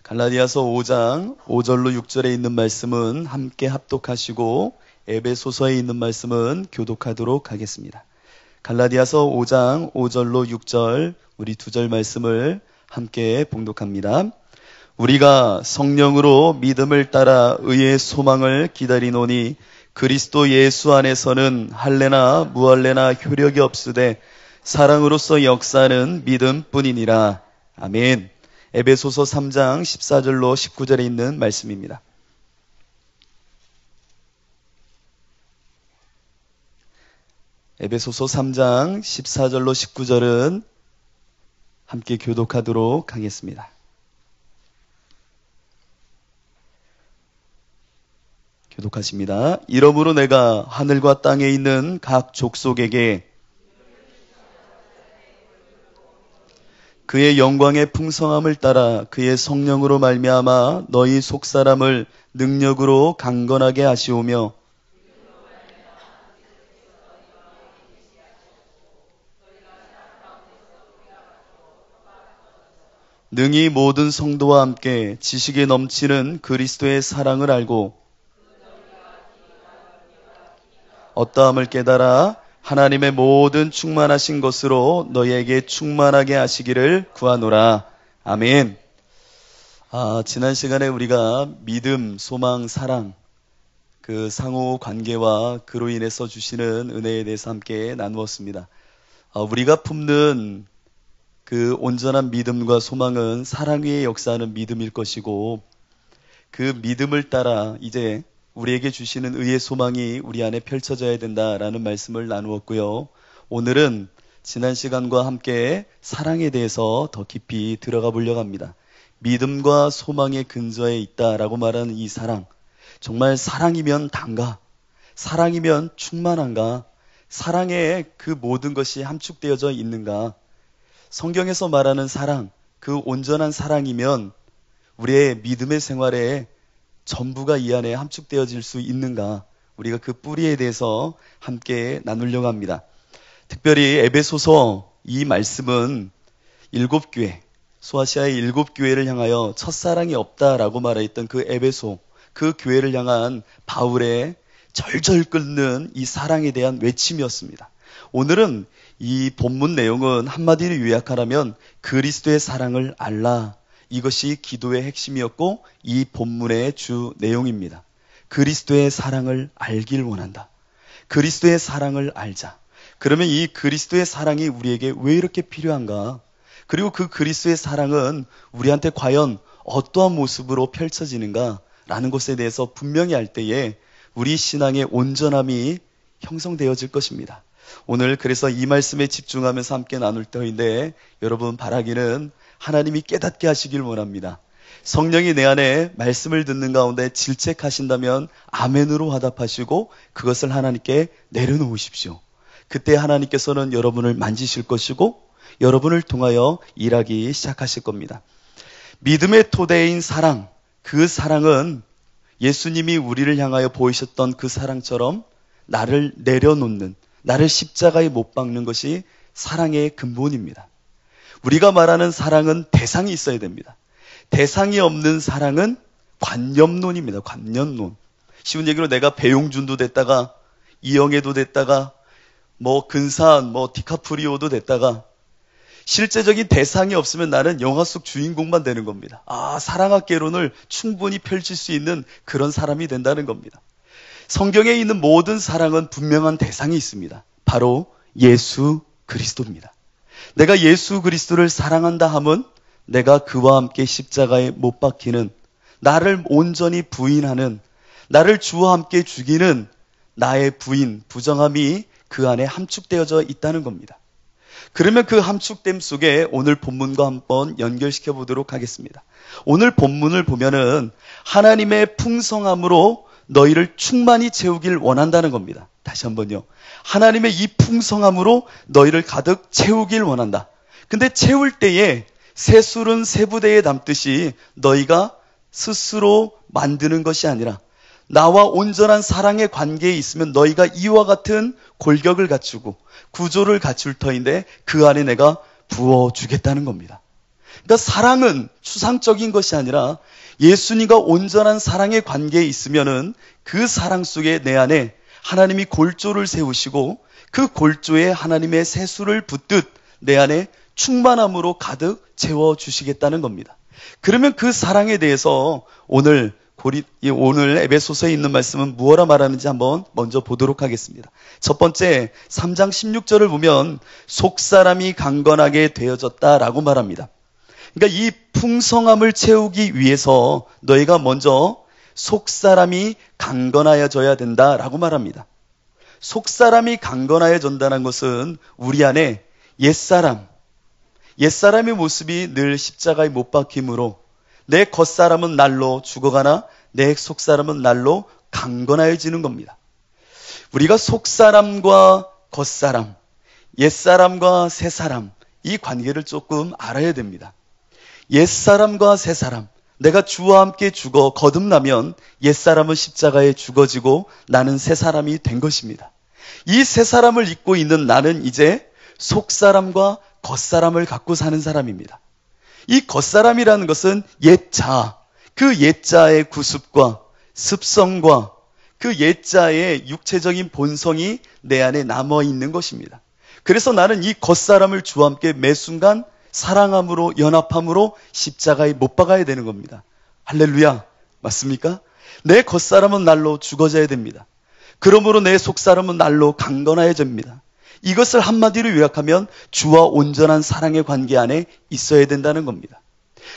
갈라디아서 5장 5절로 6절에 있는 말씀은 함께 합독하시고 에베소서에 있는 말씀은 교독하도록 하겠습니다. 갈라디아서 5장 5절로 6절 우리 두 절 말씀을 함께 봉독합니다. 우리가 성령으로 믿음을 따라 의의 소망을 기다리노니 그리스도 예수 안에서는 할례나 무할례나 효력이 없으되 사랑으로서 역사는 믿음뿐이니라. 아멘. 에베소서 3장 14절로 19절에 있는 말씀입니다. 에베소서 3장 14절로 19절은 함께 교독하도록 하겠습니다. 교독하십니다. 이러므로 내가 하늘과 땅에 있는 각 족속에게 그의 영광의 풍성함을 따라 그의 성령으로 말미암아 너희 속사람을 능력으로 강건하게 하시오며 능히 모든 성도와 함께 지식에 넘치는 그리스도의 사랑을 알고 어떠함을 깨달아 하나님의 모든 충만하신 것으로 너희에게 충만하게 하시기를 구하노라. 아멘. 지난 시간에 우리가 믿음, 소망, 사랑, 그 상호 관계와 그로 인해서 주시는 은혜에 대해서 함께 나누었습니다. 우리가 품는 그 온전한 믿음과 소망은 사랑 위에 역사하는 믿음일 것이고 그 믿음을 따라 이제 우리에게 주시는 의의 소망이 우리 안에 펼쳐져야 된다라는 말씀을 나누었고요. 오늘은 지난 시간과 함께 사랑에 대해서 더 깊이 들어가 보려고 합니다. 믿음과 소망의 근저에 있다라고 말하는 이 사랑, 정말 사랑이면 단가? 사랑이면 충만한가? 사랑에 그 모든 것이 함축되어져 있는가? 성경에서 말하는 사랑, 그 온전한 사랑이면 우리의 믿음의 생활에 전부가 이 안에 함축되어질 수 있는가? 우리가 그 뿌리에 대해서 함께 나누려고 합니다. 특별히 에베소서 이 말씀은 7교회, 소아시아의 7교회를 향하여 첫사랑이 없다라고 말했던 그 에베소, 그 교회를 향한 바울의 절절 끓는 이 사랑에 대한 외침이었습니다. 오늘은 이 본문 내용은 한마디로 요약하라면 그리스도의 사랑을 알라. 이것이 기도의 핵심이었고 이 본문의 주 내용입니다. 그리스도의 사랑을 알길 원한다. 그리스도의 사랑을 알자. 그러면 이 그리스도의 사랑이 우리에게 왜 이렇게 필요한가? 그리고 그 그리스도의 사랑은 우리한테 과연 어떠한 모습으로 펼쳐지는가? 라는 것에 대해서 분명히 알 때에 우리 신앙의 온전함이 형성되어질 것입니다. 오늘 그래서 이 말씀에 집중하면서 함께 나눌 터인데 여러분 바라기는 하나님이 깨닫게 하시길 원합니다. 성령이 내 안에 말씀을 듣는 가운데 질책하신다면 아멘으로 화답하시고 그것을 하나님께 내려놓으십시오. 그때 하나님께서는 여러분을 만지실 것이고 여러분을 통하여 일하기 시작하실 겁니다. 믿음의 토대인 사랑, 그 사랑은 예수님이 우리를 향하여 보이셨던 그 사랑처럼 나를 내려놓는, 나를 십자가에 못 박는 것이 사랑의 근본입니다. 우리가 말하는 사랑은 대상이 있어야 됩니다. 대상이 없는 사랑은 관념론입니다. 관념론. 쉬운 얘기로 내가 배용준도 됐다가 이영애도 됐다가 근사한 디카프리오도 됐다가 실제적인 대상이 없으면 나는 영화 속 주인공만 되는 겁니다. 사랑학개론을 충분히 펼칠 수 있는 그런 사람이 된다는 겁니다. 성경에 있는 모든 사랑은 분명한 대상이 있습니다. 바로 예수 그리스도입니다. 내가 예수 그리스도를 사랑한다 함은 내가 그와 함께 십자가에 못 박히는, 나를 온전히 부인하는, 나를 주와 함께 죽이는 나의 부인, 부정함이 그 안에 함축되어져 있다는 겁니다. 그러면 그 함축됨 속에 오늘 본문과 한번 연결시켜 보도록 하겠습니다. 오늘 본문을 보면은 하나님의 풍성함으로 너희를 충만히 채우길 원한다는 겁니다. 다시 한번요. 하나님의 이 풍성함으로 너희를 가득 채우길 원한다. 근데 채울 때에 새술은 새부대에 담듯이 너희가 스스로 만드는 것이 아니라 나와 온전한 사랑의 관계에 있으면 너희가 이와 같은 골격을 갖추고 구조를 갖출 터인데 그 안에 내가 부어주겠다는 겁니다. 그러니까 사랑은 추상적인 것이 아니라 예수님과 온전한 사랑의 관계에 있으면은 그 사랑 속에 내 안에 하나님이 골조를 세우시고 그 골조에 하나님의 세수를 붓듯 내 안에 충만함으로 가득 채워주시겠다는 겁니다. 그러면 그 사랑에 대해서 오늘 에베소서에 있는 말씀은 무엇라 말하는지 한번 먼저 보도록 하겠습니다. 첫 번째 3장 16절을 보면 속사람이 강건하게 되어졌다라고 말합니다. 그러니까 이 풍성함을 채우기 위해서 너희가 먼저 속사람이 강건하여져야 된다라고 말합니다. 속사람이 강건하여진다는 것은 우리 안에 옛사람의 모습이 늘 십자가에 못 박힘으로 내 겉사람은 날로 죽어가나 내 속사람은 날로 강건하여지는 겁니다. 우리가 속사람과 겉사람, 옛사람과 새사람, 이 관계를 조금 알아야 됩니다. 옛사람과 새사람, 내가 주와 함께 죽어 거듭나면 옛사람은 십자가에 죽어지고 나는 새사람이 된 것입니다. 이 새사람을 입고 있는 나는 이제 속사람과 겉사람을 갖고 사는 사람입니다. 이 겉사람이라는 것은 옛자, 그 옛자의 구습과 습성과 그 옛자의 육체적인 본성이 내 안에 남아있는 것입니다. 그래서 나는 이 겉사람을 주와 함께 매 순간 사랑함으로 연합함으로 십자가에 못 박아야 되는 겁니다. 할렐루야, 맞습니까? 내 겉사람은 날로 죽어져야 됩니다. 그러므로 내 속사람은 날로 강건해집니다. 이것을 한마디로 요약하면 주와 온전한 사랑의 관계 안에 있어야 된다는 겁니다.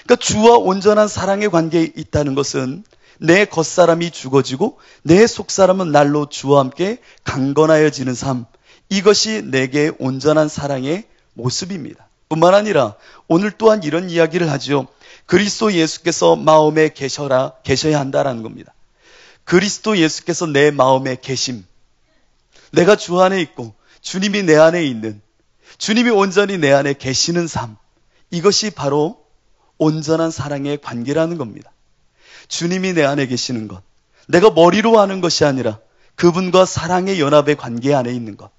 그러니까 주와 온전한 사랑의 관계에 있다는 것은 내 겉사람이 죽어지고 내 속사람은 날로 주와 함께 강건하여지는 삶, 이것이 내게 온전한 사랑의 모습입니다. 뿐만 아니라 오늘 또한 이런 이야기를 하죠. 그리스도 예수께서 마음에 계셔야 한다라는 겁니다. 그리스도 예수께서 내 마음에 계심, 내가 주 안에 있고 주님이 내 안에 있는, 주님이 온전히 내 안에 계시는 삶, 이것이 바로 온전한 사랑의 관계라는 겁니다. 주님이 내 안에 계시는 것, 내가 머리로 아는 것이 아니라 그분과 사랑의 연합의 관계 안에 있는 것,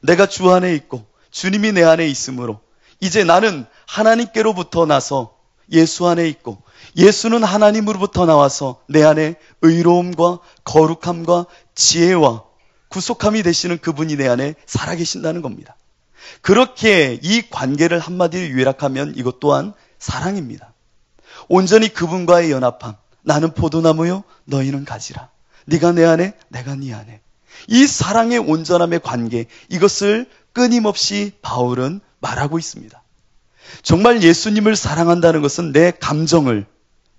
내가 주 안에 있고 주님이 내 안에 있으므로 이제 나는 하나님께로부터 나서 예수 안에 있고 예수는 하나님으로부터 나와서 내 안에 의로움과 거룩함과 지혜와 구속함이 되시는 그분이 내 안에 살아계신다는 겁니다. 그렇게 이 관계를 한마디로 요약하면 이것 또한 사랑입니다. 온전히 그분과의 연합함, 나는 포도나무요 너희는 가지라, 네가 내 안에 내가 네 안에, 이 사랑의 온전함의 관계, 이것을 끊임없이 바울은 말하고 있습니다. 정말 예수님을 사랑한다는 것은 내 감정을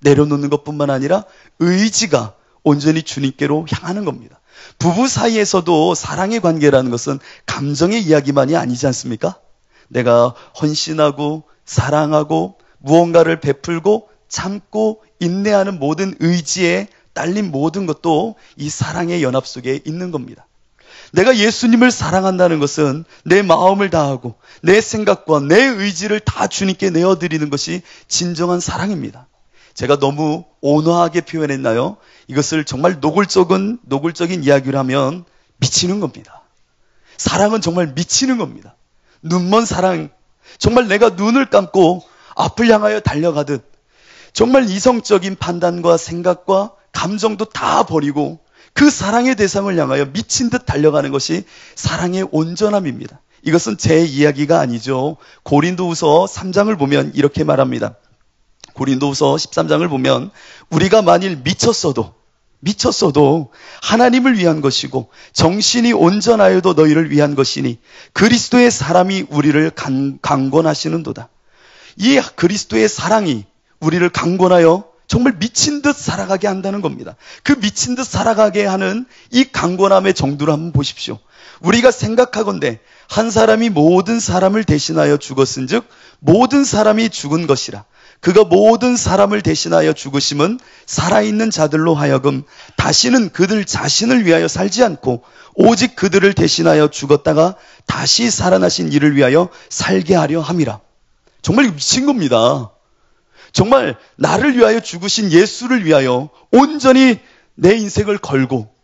내려놓는 것뿐만 아니라 의지가 온전히 주님께로 향하는 겁니다. 부부 사이에서도 사랑의 관계라는 것은 감정의 이야기만이 아니지 않습니까? 내가 헌신하고 사랑하고 무언가를 베풀고 참고 인내하는 모든 의지에 딸린 모든 것도 이 사랑의 연합 속에 있는 겁니다. 내가 예수님을 사랑한다는 것은 내 마음을 다하고 내 생각과 내 의지를 다 주님께 내어드리는 것이 진정한 사랑입니다. 제가 너무 온화하게 표현했나요? 이것을 정말 노골적인 이야기를 하면 미치는 겁니다. 사랑은 정말 미치는 겁니다. 눈먼 사랑, 정말 내가 눈을 감고 앞을 향하여 달려가듯 정말 이성적인 판단과 생각과 감정도 다 버리고 그 사랑의 대상을 향하여 미친 듯 달려가는 것이 사랑의 온전함입니다. 이것은 제 이야기가 아니죠. 고린도후서 3장을 보면 이렇게 말합니다. 고린도후서 13장을 보면 우리가 만일 미쳤어도 하나님을 위한 것이고 정신이 온전하여도 너희를 위한 것이니 그리스도의 사람이 우리를 강권하시는도다. 이 그리스도의 사랑이 우리를 강권하여 정말 미친 듯 살아가게 한다는 겁니다. 그 미친 듯 살아가게 하는 이 강권함의 정도를 한번 보십시오. 우리가 생각하건대 한 사람이 모든 사람을 대신하여 죽었은즉 모든 사람이 죽은 것이라. 그가 모든 사람을 대신하여 죽으심은 살아있는 자들로 하여금 다시는 그들 자신을 위하여 살지 않고 오직 그들을 대신하여 죽었다가 다시 살아나신 이를 위하여 살게 하려 함이라. 정말 미친 겁니다. 정말 나를 위하여 죽으신 예수를 위하여 온전히 내 인생을 걸고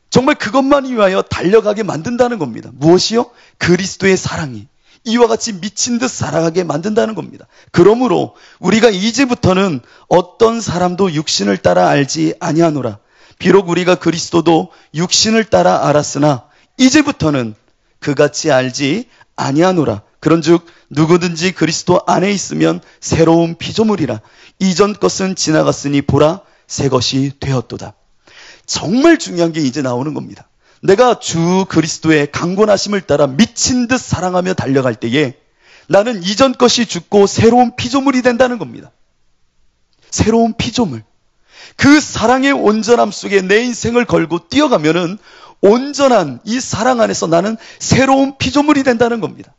정말 그것만 위하여 달려가게 만든다는 겁니다. 무엇이요? 그리스도의 사랑이. 이와 같이 미친 듯 살아가게 만든다는 겁니다. 그러므로 우리가 이제부터는 어떤 사람도 육신을 따라 알지 아니하노라. 비록 우리가 그리스도도 육신을 따라 알았으나 이제부터는 그같이 알지 아니하노라. 그런즉 누구든지 그리스도 안에 있으면 새로운 피조물이라. 이전 것은 지나갔으니 보라 새 것이 되었도다. 정말 중요한 게 이제 나오는 겁니다. 내가 주 그리스도의 강권하심을 따라 미친 듯 사랑하며 달려갈 때에 나는 이전 것이 죽고 새로운 피조물이 된다는 겁니다. 새로운 피조물. 그 사랑의 온전함 속에 내 인생을 걸고 뛰어가면은 온전한 이 사랑 안에서 나는 새로운 피조물이 된다는 겁니다.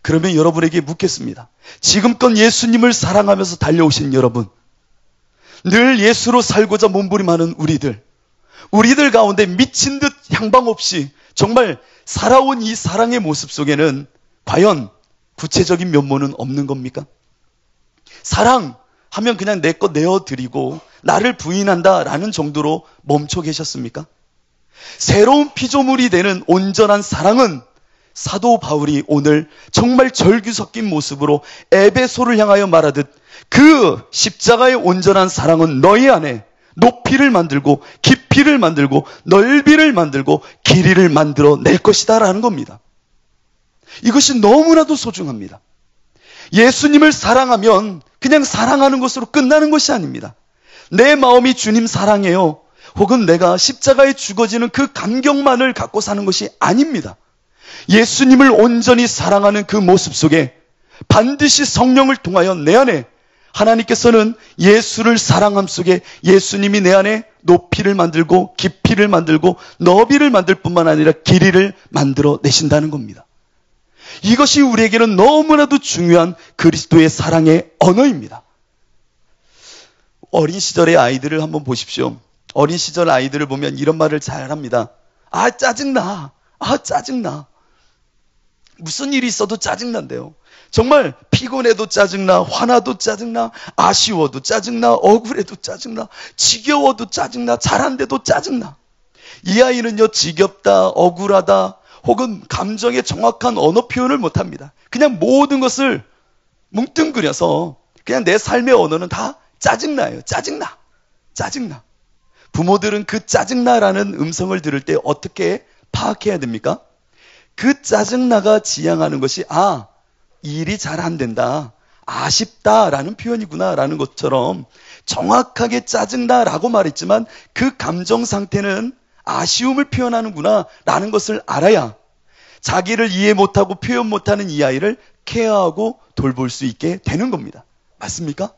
그러면 여러분에게 묻겠습니다. 지금껏 예수님을 사랑하면서 달려오신 여러분, 늘 예수로 살고자 몸부림하는 우리들 가운데 미친 듯 향방 없이 정말 살아온 이 사랑의 모습 속에는 과연 구체적인 면모는 없는 겁니까? 사랑하면 그냥 내 것 내어드리고 나를 부인한다라는 정도로 멈춰 계셨습니까? 새로운 피조물이 되는 온전한 사랑은 사도 바울이 오늘 정말 절규 섞인 모습으로 에베소를 향하여 말하듯 그 십자가의 온전한 사랑은 너희 안에 높이를 만들고 깊이를 만들고 넓이를 만들고 길이를 만들어 낼 것이다 라는 겁니다. 이것이 너무나도 소중합니다. 예수님을 사랑하면 그냥 사랑하는 것으로 끝나는 것이 아닙니다. 내 마음이 주님 사랑해요. 혹은 내가 십자가에 죽어지는 그 감격만을 갖고 사는 것이 아닙니다. 예수님을 온전히 사랑하는 그 모습 속에 반드시 성령을 통하여 내 안에 하나님께서는 예수를 사랑함 속에 예수님이 내 안에 높이를 만들고 깊이를 만들고 너비를 만들 뿐만 아니라 길이를 만들어 내신다는 겁니다. 이것이 우리에게는 너무나도 중요한 그리스도의 사랑의 언어입니다. 어린 시절의 아이들을 한번 보십시오. 어린 시절 아이들을 보면 이런 말을 잘 합니다. 아, 짜증나. 아, 짜증나. 무슨 일이 있어도 짜증난대요. 정말 피곤해도 짜증나, 화나도 짜증나, 아쉬워도 짜증나, 억울해도 짜증나, 지겨워도 짜증나, 잘한데도 짜증나. 이 아이는요, 지겹다, 억울하다, 혹은 감정의 정확한 언어 표현을 못합니다. 그냥 모든 것을 뭉뚱그려서 그냥 내 삶의 언어는 다 짜증나예요. 짜증나. 짜증나. 부모들은 그 짜증나라는 음성을 들을 때 어떻게 파악해야 됩니까? 그 짜증나가 지향하는 것이 일이 잘 안 된다, 아쉽다라는 표현이구나라는 것처럼 정확하게 짜증나라고 말했지만 그 감정 상태는 아쉬움을 표현하는구나 라는 것을 알아야 자기를 이해 못하고 표현 못하는 이 아이를 케어하고 돌볼 수 있게 되는 겁니다. 맞습니까?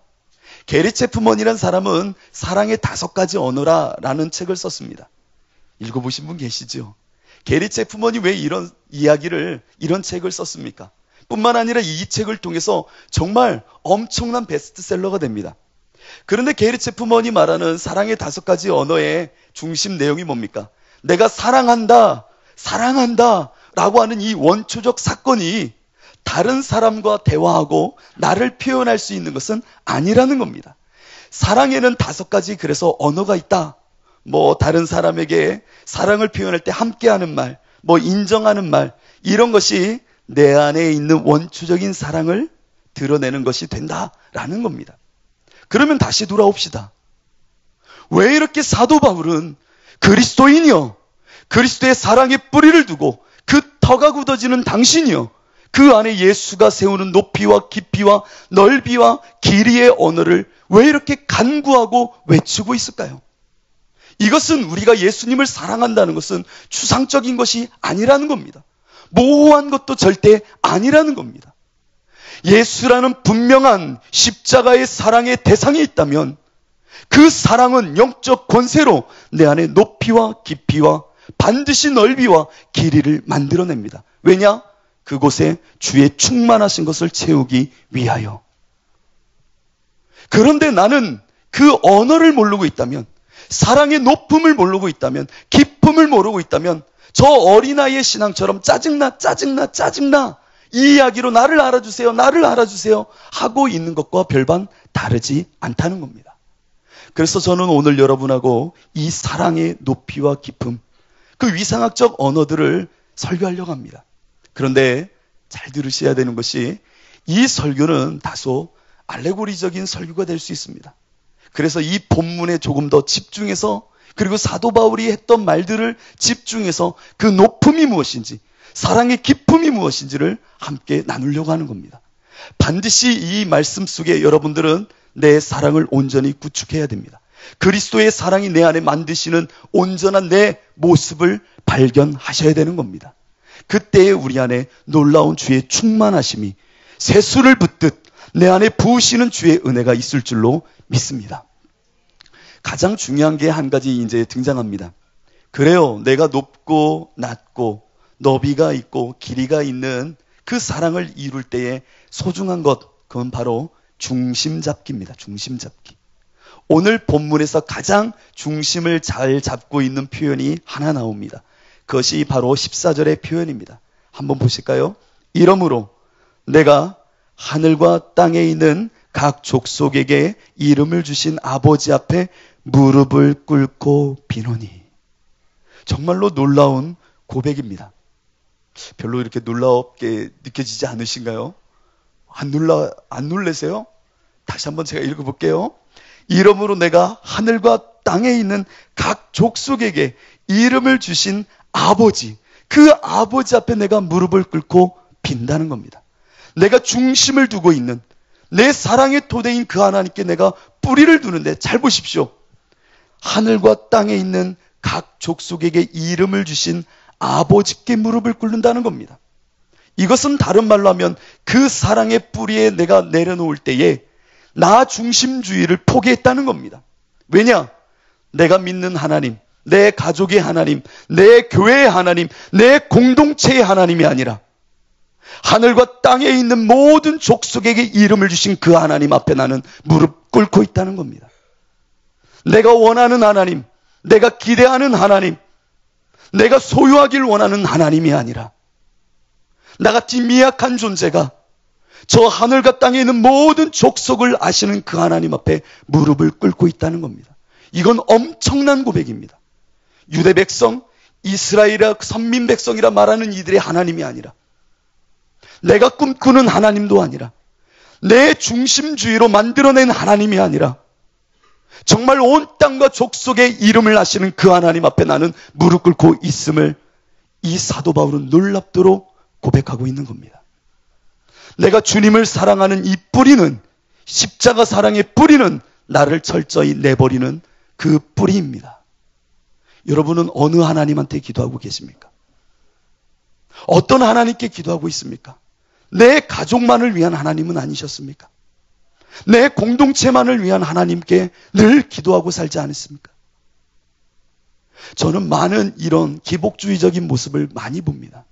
게리 체프먼이라는 사람은 사랑의 5가지 언어라는 책을 썼습니다. 읽어보신 분 계시죠? 게리 체프먼이 왜 이런 책을 썼습니까? 뿐만 아니라 이 책을 통해서 정말 엄청난 베스트셀러가 됩니다. 그런데 게리 체프먼이 말하는 사랑의 5가지 언어의 중심 내용이 뭡니까? 내가 사랑한다 라고 하는 이 원초적 사건이 다른 사람과 대화하고 나를 표현할 수 있는 것은 아니라는 겁니다. 사랑에는 5가지 그래서 언어가 있다. 다른 사람에게 사랑을 표현할 때 함께하는 말, 인정하는 말, 이런 것이 내 안에 있는 원초적인 사랑을 드러내는 것이 된다라는 겁니다. 그러면 다시 돌아옵시다. 왜 이렇게 사도 바울은 그리스도인이여, 그리스도의 사랑의 뿌리를 두고 그 터가 굳어지는 당신이여, 그 안에 예수가 세우는 높이와 깊이와 넓이와 길이의 언어를 왜 이렇게 간구하고 외치고 있을까요? 이것은 우리가 예수님을 사랑한다는 것은 추상적인 것이 아니라는 겁니다. 모호한 것도 절대 아니라는 겁니다. 예수라는 분명한 십자가의 사랑의 대상이 있다면 그 사랑은 영적 권세로 내 안에 높이와 깊이와 반드시 넓이와 길이를 만들어냅니다. 왜냐? 그곳에 주의 충만하신 것을 채우기 위하여. 그런데 나는 그 언어를 모르고 있다면, 사랑의 높음을 모르고 있다면, 깊음을 모르고 있다면 저 어린아이의 신앙처럼 짜증나 이 이야기로 나를 알아주세요 하고 있는 것과 별반 다르지 않다는 겁니다. 그래서 저는 오늘 여러분하고 이 사랑의 높이와 깊음, 그 위상학적 언어들을 설교하려고 합니다. 그런데 잘 들으셔야 되는 것이 이 설교는 다소 알레고리적인 설교가 될 수 있습니다. 그래서 이 본문에 조금 더 집중해서 그리고 사도 바울이 했던 말들을 집중해서 그 높음이 무엇인지 사랑의 기쁨이 무엇인지를 함께 나누려고 하는 겁니다. 반드시 이 말씀 속에 여러분들은 내 사랑을 온전히 구축해야 됩니다. 그리스도의 사랑이 내 안에 만드시는 온전한 내 모습을 발견하셔야 되는 겁니다. 그때에 우리 안에 놀라운 주의 충만하심이 새수를 붓듯 내 안에 부으시는 주의 은혜가 있을 줄로 믿습니다. 가장 중요한 게 한 가지 이제 등장합니다. 그래요. 내가 높고 낮고 너비가 있고 길이가 있는 그 사랑을 이룰 때에 소중한 것, 그건 바로 중심 잡기입니다. 중심 잡기. 오늘 본문에서 가장 중심을 잘 잡고 있는 표현이 하나 나옵니다. 그것이 바로 14절의 표현입니다. 한번 보실까요? 이러므로 내가 하늘과 땅에 있는 각 족속에게 이름을 주신 아버지 앞에 무릎을 꿇고 비노니. 정말로 놀라운 고백입니다. 별로 이렇게 놀랍게 느껴지지 않으신가요? 안 놀라세요? 다시 한번 제가 읽어볼게요. 이러므로 내가 하늘과 땅에 있는 각 족속에게 이름을 주신 아버지, 그 아버지 앞에 내가 무릎을 꿇고 빈다는 겁니다. 내가 중심을 두고 있는 내 사랑의 토대인 그 하나님께 내가 뿌리를 두는데 잘 보십시오. 하늘과 땅에 있는 각 족속에게 이름을 주신 아버지께 무릎을 꿇는다는 겁니다. 이것은 다른 말로 하면 그 사랑의 뿌리에 내가 내려놓을 때에 나 중심주의를 포기했다는 겁니다. 왜냐? 내가 믿는 하나님, 내 가족의 하나님, 내 교회의 하나님, 내 공동체의 하나님이 아니라 하늘과 땅에 있는 모든 족속에게 이름을 주신 그 하나님 앞에 나는 무릎 꿇고 있다는 겁니다. 내가 원하는 하나님, 내가 기대하는 하나님, 내가 소유하길 원하는 하나님이 아니라 나같이 미약한 존재가 저 하늘과 땅에 있는 모든 족속을 아시는 그 하나님 앞에 무릎을 꿇고 있다는 겁니다. 이건 엄청난 고백입니다. 유대 백성, 이스라엘의 선민 백성이라 말하는 이들의 하나님이 아니라 내가 꿈꾸는 하나님도 아니라 내 중심주의로 만들어낸 하나님이 아니라 정말 온 땅과 족속의 이름을 아시는 그 하나님 앞에 나는 무릎 꿇고 있음을 이 사도 바울은 놀랍도록 고백하고 있는 겁니다. 내가 주님을 사랑하는 이 뿌리는, 십자가 사랑의 뿌리는 나를 철저히 내버리는 그 뿌리입니다. 여러분은 어느 하나님한테 기도하고 계십니까? 어떤 하나님께 기도하고 있습니까? 내 가족만을 위한 하나님은 아니셨습니까? 내 공동체만을 위한 하나님께 늘 기도하고 살지 않았습니까? 저는 많은 이런 기복주의적인 모습을 많이 봅니다.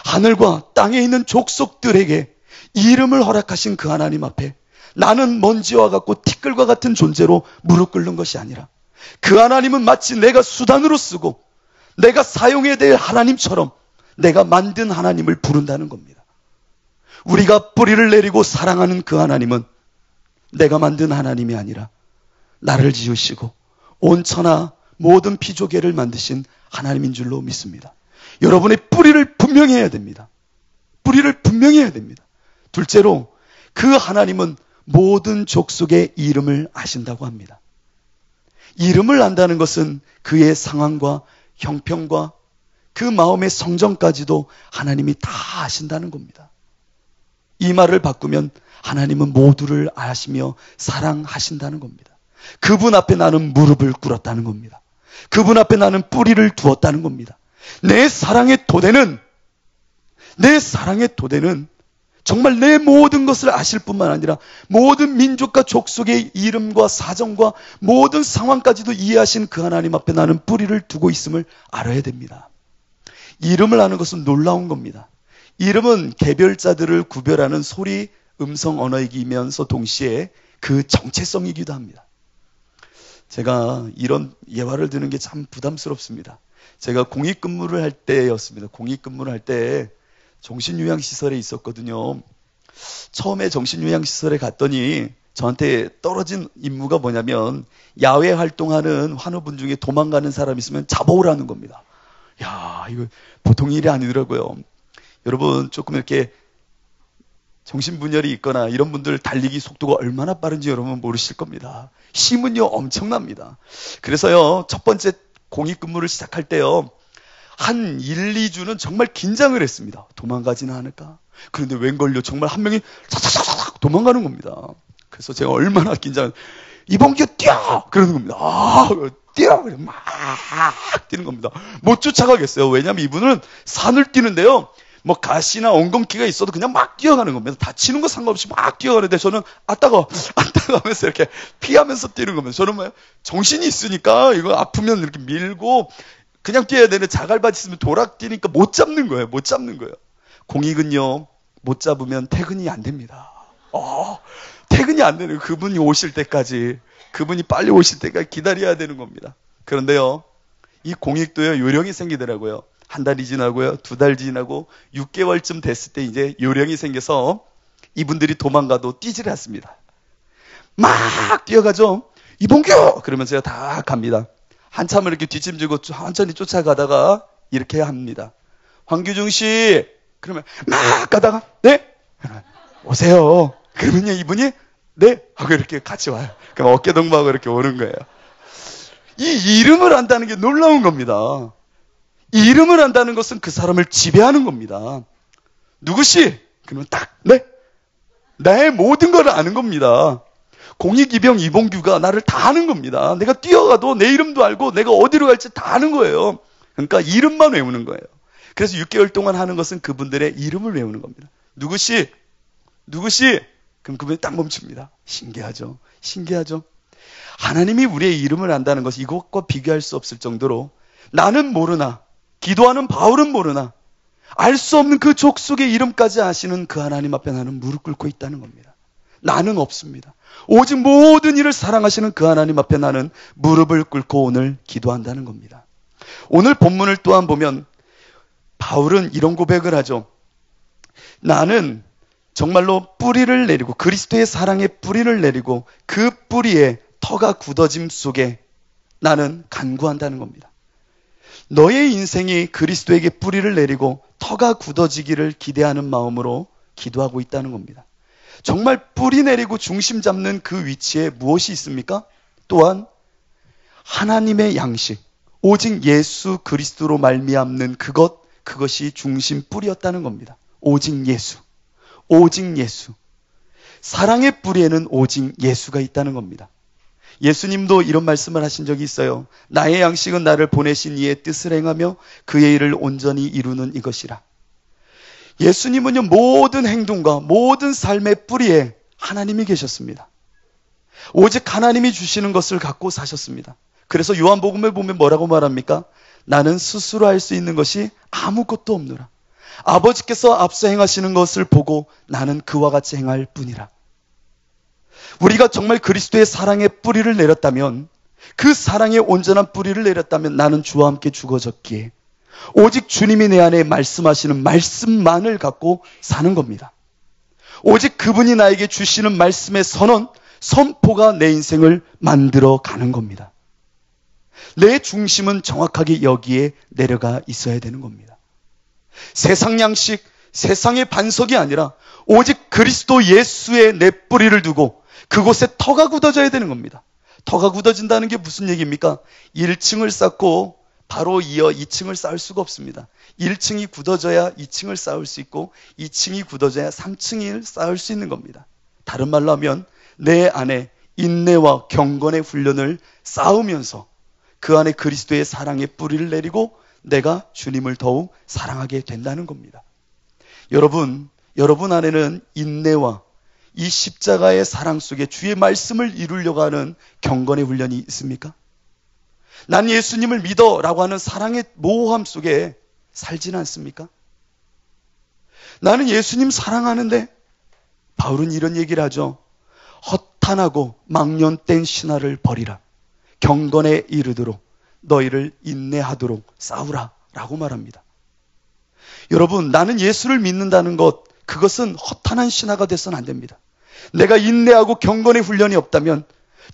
하늘과 땅에 있는 족속들에게 이름을 허락하신 그 하나님 앞에 나는 먼지와 같고 티끌과 같은 존재로 무릎 꿇는 것이 아니라 그 하나님은 마치 내가 수단으로 쓰고 내가 사용해야 될 하나님처럼 내가 만든 하나님을 부른다는 겁니다. 우리가 뿌리를 내리고 사랑하는 그 하나님은 내가 만든 하나님이 아니라 나를 지으시고 온 천하 모든 피조계를 만드신 하나님인 줄로 믿습니다. 여러분의 뿌리를 분명히 해야 됩니다. 뿌리를 분명히 해야 됩니다. 둘째로 그 하나님은 모든 족속의 이름을 아신다고 합니다. 이름을 안다는 것은 그의 상황과 형편과 그 마음의 성정까지도 하나님이 다 아신다는 겁니다. 이 말을 바꾸면 하나님은 모두를 아시며 사랑하신다는 겁니다. 그분 앞에 나는 무릎을 꿇었다는 겁니다. 그분 앞에 나는 뿌리를 두었다는 겁니다. 내 사랑의 토대는 정말 내 모든 것을 아실 뿐만 아니라 모든 민족과 족속의 이름과 사정과 모든 상황까지도 이해하신 그 하나님 앞에 나는 뿌리를 두고 있음을 알아야 됩니다. 이름을 아는 것은 놀라운 겁니다. 이름은 개별자들을 구별하는 소리, 음성 언어이면서 동시에 그 정체성이기도 합니다. 제가 이런 예화를 드는 게 참 부담스럽습니다. 제가 공익근무를 할 때였습니다. 공익근무를 할 때 정신요양시설에 있었거든요. 처음에 정신요양시설에 갔더니 저한테 떨어진 임무가 뭐냐면 야외 활동하는 환우분 중에 도망가는 사람 있으면 잡아오라는 겁니다. 야, 이거 보통 일이 아니더라고요. 여러분 조금 이렇게 정신분열이 있거나 이런 분들 달리기 속도가 얼마나 빠른지 여러분 모르실 겁니다. 힘은요 엄청납니다. 그래서요 첫 번째 공익근무를 시작할 때요 한 1, 2주는 정말 긴장을 했습니다. 도망가지는 않을까? 그런데 웬걸요 정말 한 명이 차차차차 도망가는 겁니다. 그래서 제가 얼마나 이봉규 뛰어! 그러는 겁니다. 뛰어! 막 뛰는 겁니다. 못 쫓아가겠어요. 왜냐하면 이분은 산을 뛰는데요. 뭐 가시나 엉겅퀴가 있어도 그냥 막 뛰어가는 겁니다. 다치는 거 상관없이 막 뛰어가는데 저는 따가워 하면서 이렇게 피하면서 뛰는 겁니다. 저는 뭐예요? 정신이 있으니까 이거 아프면 이렇게 밀고 그냥 뛰어야 되는데 자갈밭 있으면 도락 뛰니까 못 잡는 거예요. 못 잡는 거예요. 공익은요, 못 잡으면 퇴근이 안 됩니다. 퇴근이 안 되는 그분이 오실 때까지, 그분이 빨리 오실 때까지 기다려야 되는 겁니다. 그런데요, 이 공익도요, 요령이 생기더라고요. 한 달이 지나고요, 2달 지나고 6개월쯤 됐을 때 이제 요령이 생겨서 이분들이 도망가도 뛰질 않습니다. 막 뛰어가죠. 이봉규! 그러면 제가 다 갑니다. 한참을 이렇게 뒷짐지고 천천히 쫓아가다가 이렇게 합니다. 황규중 씨! 그러면 막 가다가 네? 오세요. 그러면요 이분이 네? 하고 이렇게 같이 와요. 그럼 어깨 동무하고 이렇게 오는 거예요. 이 이름을 안다는 게 놀라운 겁니다. 이 이름을 안다는 것은 그 사람을 지배하는 겁니다. 누구시? 그러면 딱 네? 나의 모든 걸 아는 겁니다. 공익이병 이봉규가 나를 다 아는 겁니다. 내가 뛰어가도 내 이름도 알고 내가 어디로 갈지 다 아는 거예요. 그러니까 이름만 외우는 거예요. 그래서 6개월 동안 하는 것은 그분들의 이름을 외우는 겁니다. 누구시? 누구시? 그럼 그분이 딱 멈춥니다. 신기하죠? 신기하죠? 하나님이 우리의 이름을 안다는 것이 이것과 비교할 수 없을 정도로 나는 모르나 기도하는 바울은 모르나 알 수 없는 그 족속의 이름까지 아시는 그 하나님 앞에 나는 무릎 꿇고 있다는 겁니다. 나는 없습니다. 오직 모든 일을 사랑하시는 그 하나님 앞에 나는 무릎을 꿇고 오늘 기도한다는 겁니다. 오늘 본문을 또한 보면 바울은 이런 고백을 하죠. 나는 정말로 뿌리를 내리고 그리스도의 사랑의 뿌리를 내리고 그 뿌리에 터가 굳어짐 속에 나는 간구한다는 겁니다. 너의 인생이 그리스도에게 뿌리를 내리고 터가 굳어지기를 기대하는 마음으로 기도하고 있다는 겁니다. 정말 뿌리 내리고 중심 잡는 그 위치에 무엇이 있습니까? 또한 하나님의 양식, 오직 예수 그리스도로 말미암는 그것이 중심 뿌리였다는 겁니다. 오직 예수, 오직 예수. 사랑의 뿌리에는 오직 예수가 있다는 겁니다. 예수님도 이런 말씀을 하신 적이 있어요. 나의 양식은 나를 보내신 이의 뜻을 행하며 그의 일을 온전히 이루는 이것이라. 예수님은요, 모든 행동과 모든 삶의 뿌리에 하나님이 계셨습니다. 오직 하나님이 주시는 것을 갖고 사셨습니다. 그래서 요한복음을 보면 뭐라고 말합니까? 나는 스스로 할 수 있는 것이 아무것도 없노라. 아버지께서 앞서 행하시는 것을 보고 나는 그와 같이 행할 뿐이라. 우리가 정말 그리스도의 사랑의 뿌리를 내렸다면, 그 사랑의 온전한 뿌리를 내렸다면 나는 주와 함께 죽어졌기에 오직 주님이 내 안에 말씀하시는 말씀만을 갖고 사는 겁니다. 오직 그분이 나에게 주시는 말씀의 선포가 내 인생을 만들어 가는 겁니다. 내 중심은 정확하게 여기에 내려가 있어야 되는 겁니다. 세상 양식, 세상의 반석이 아니라 오직 그리스도 예수의 내 뿌리를 두고 그곳에 터가 굳어져야 되는 겁니다. 터가 굳어진다는 게 무슨 얘기입니까? 1층을 쌓고 바로 이어 2층을 쌓을 수가 없습니다. 1층이 굳어져야 2층을 쌓을 수 있고 2층이 굳어져야 3층을 쌓을 수 있는 겁니다. 다른 말로 하면 내 안에 인내와 경건의 훈련을 쌓으면서 그 안에 그리스도의 사랑의 뿌리를 내리고 내가 주님을 더욱 사랑하게 된다는 겁니다. 여러분 안에는 인내와 이 십자가의 사랑 속에 주의 말씀을 이루려고 하는 경건의 훈련이 있습니까? 난 예수님을 믿어 라고 하는 사랑의 모호함 속에 살지는 않습니까? 나는 예수님 사랑하는데, 바울은 이런 얘기를 하죠. 허탄하고 망년된 신화를 버리라. 경건에 이르도록 너희를 인내하도록 싸우라 라고 말합니다. 여러분, 나는 예수를 믿는다는 것, 그것은 허탄한 신화가 돼서는 안 됩니다. 내가 인내하고 경건의 훈련이 없다면,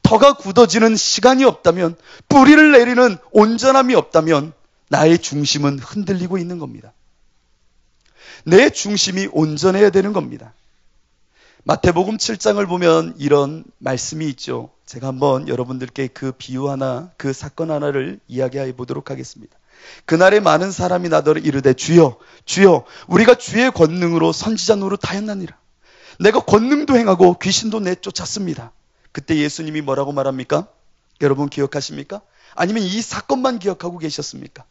터가 굳어지는 시간이 없다면, 뿌리를 내리는 온전함이 없다면 나의 중심은 흔들리고 있는 겁니다. 내 중심이 온전해야 되는 겁니다. 마태복음 7장을 보면 이런 말씀이 있죠. 제가 한번 여러분들께 그 비유 하나, 그 사건 하나를 이야기해 보도록 하겠습니다. 그날에 많은 사람이 나더러 이르되 주여 주여 우리가 주의 권능으로 선지자 노릇하였나니라. 내가 권능도 행하고 귀신도 내쫓았습니다. 그때 예수님이 뭐라고 말합니까? 여러분 기억하십니까? 아니면 이 사건만 기억하고 계셨습니까?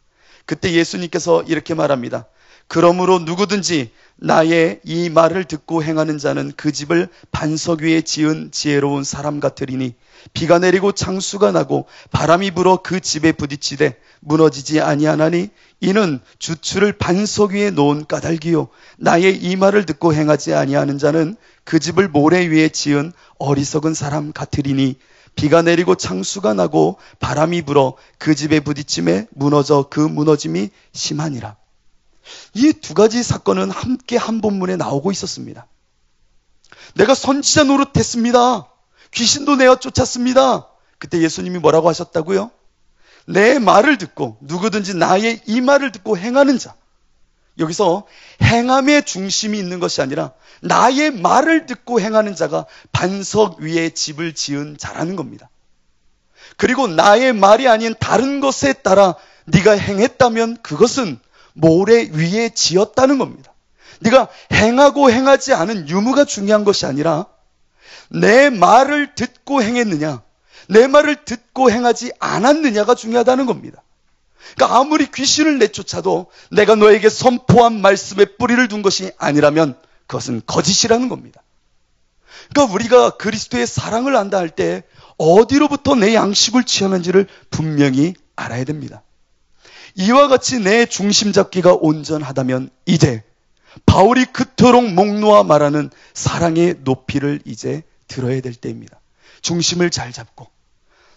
그때 예수님께서 이렇게 말합니다. 그러므로 누구든지 나의 이 말을 듣고 행하는 자는 그 집을 반석 위에 지은 지혜로운 사람 같으리니 비가 내리고 창수가 나고 바람이 불어 그 집에 부딪히되 무너지지 아니하나니 이는 주추를 반석 위에 놓은 까닭이요 나의 이 말을 듣고 행하지 아니하는 자는 그 집을 모래 위에 지은 어리석은 사람 같으리니 비가 내리고 창수가 나고 바람이 불어 그 집에 부딪힘에 무너져 그 무너짐이 심하니라. 이 두 가지 사건은 함께 한 본문에 나오고 있었습니다. 내가 선지자 노릇했습니다. 귀신도 내어 쫓았습니다. 그때 예수님이 뭐라고 하셨다고요? 내 말을 듣고 누구든지 나의 이 말을 듣고 행하는 자. 여기서 행함의 중심이 있는 것이 아니라 나의 말을 듣고 행하는 자가 반석 위에 집을 지은 자라는 겁니다. 그리고 나의 말이 아닌 다른 것에 따라 네가 행했다면 그것은 모래 위에 지었다는 겁니다. 네가 행하고 행하지 않은 유무가 중요한 것이 아니라 내 말을 듣고 행했느냐, 내 말을 듣고 행하지 않았느냐가 중요하다는 겁니다. 그러니까 아무리 귀신을 내쫓아도 내가 너에게 선포한 말씀에 뿌리를 둔 것이 아니라면 그것은 거짓이라는 겁니다. 그러니까 우리가 그리스도의 사랑을 안다 할 때 어디로부터 내 양식을 취하는지를 분명히 알아야 됩니다. 이와 같이 내 중심 잡기가 온전하다면 이제 바울이 그토록 목 놓아 말하는 사랑의 높이를 이제 들어야 될 때입니다. 중심을 잘 잡고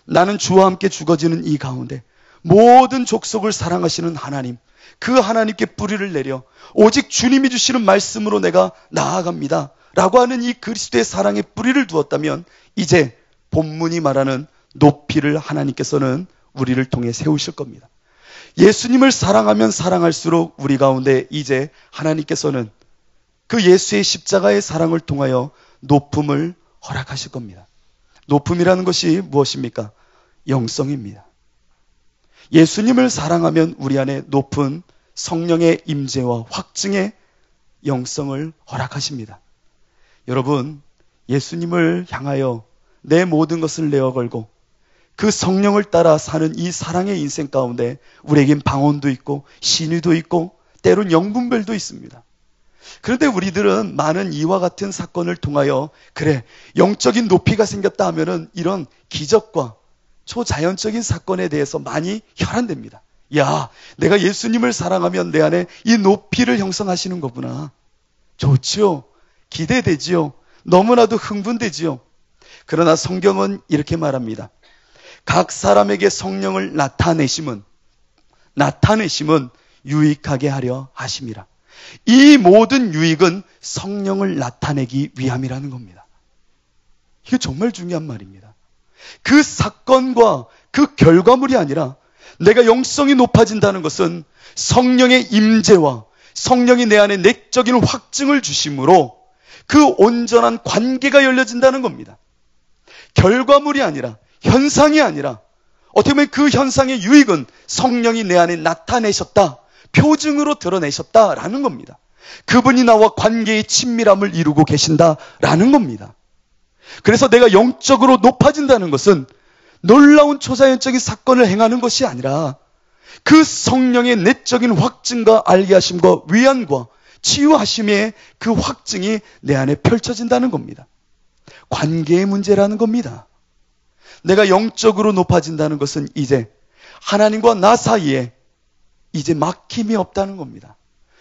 나는 주와 함께 죽어지는 이 가운데 모든 족속을 사랑하시는 하나님, 그 하나님께 뿌리를 내려 오직 주님이 주시는 말씀으로 내가 나아갑니다 라고 하는 이 그리스도의 사랑에 뿌리를 두었다면 이제 본문이 말하는 높이를 하나님께서는 우리를 통해 세우실 겁니다. 예수님을 사랑하면 사랑할수록 우리 가운데 이제 하나님께서는 그 예수의 십자가의 사랑을 통하여 높음을 허락하실 겁니다. 높음이라는 것이 무엇입니까? 영성입니다. 예수님을 사랑하면 우리 안에 높은 성령의 임재와 확증의 영성을 허락하십니다. 여러분, 예수님을 향하여 내 모든 것을 내어 걸고 그 성령을 따라 사는 이 사랑의 인생 가운데 우리에겐 방언도 있고 신의도 있고 때론 영분별도 있습니다. 그런데 우리들은 많은 이와 같은 사건을 통하여 그래 영적인 높이가 생겼다 하면은 이런 기적과 초자연적인 사건에 대해서 많이 혈안됩니다. 야, 내가 예수님을 사랑하면 내 안에 이 높이를 형성하시는 거구나. 좋지요. 기대되지요. 너무나도 흥분되지요. 그러나 성경은 이렇게 말합니다. 각 사람에게 성령을 나타내심은 유익하게 하려 하심이라. 이 모든 유익은 성령을 나타내기 위함이라는 겁니다. 이게 정말 중요한 말입니다. 그 사건과 그 결과물이 아니라 내가 영성이 높아진다는 것은 성령의 임재와 성령이 내 안에 내적인 확증을 주심으로 그 온전한 관계가 열려진다는 겁니다. 결과물이 아니라 현상이 아니라 어떻게 보면 그 현상의 유익은 성령이 내 안에 나타내셨다, 표징으로 드러내셨다라는 겁니다. 그분이 나와 관계의 친밀함을 이루고 계신다라는 겁니다. 그래서 내가 영적으로 높아진다는 것은 놀라운 초자연적인 사건을 행하는 것이 아니라 그 성령의 내적인 확증과 알게 하심과 위안과 치유하심의 그 확증이 내 안에 펼쳐진다는 겁니다. 관계의 문제라는 겁니다. 내가 영적으로 높아진다는 것은 이제 하나님과 나 사이에 이제 막힘이 없다는 겁니다.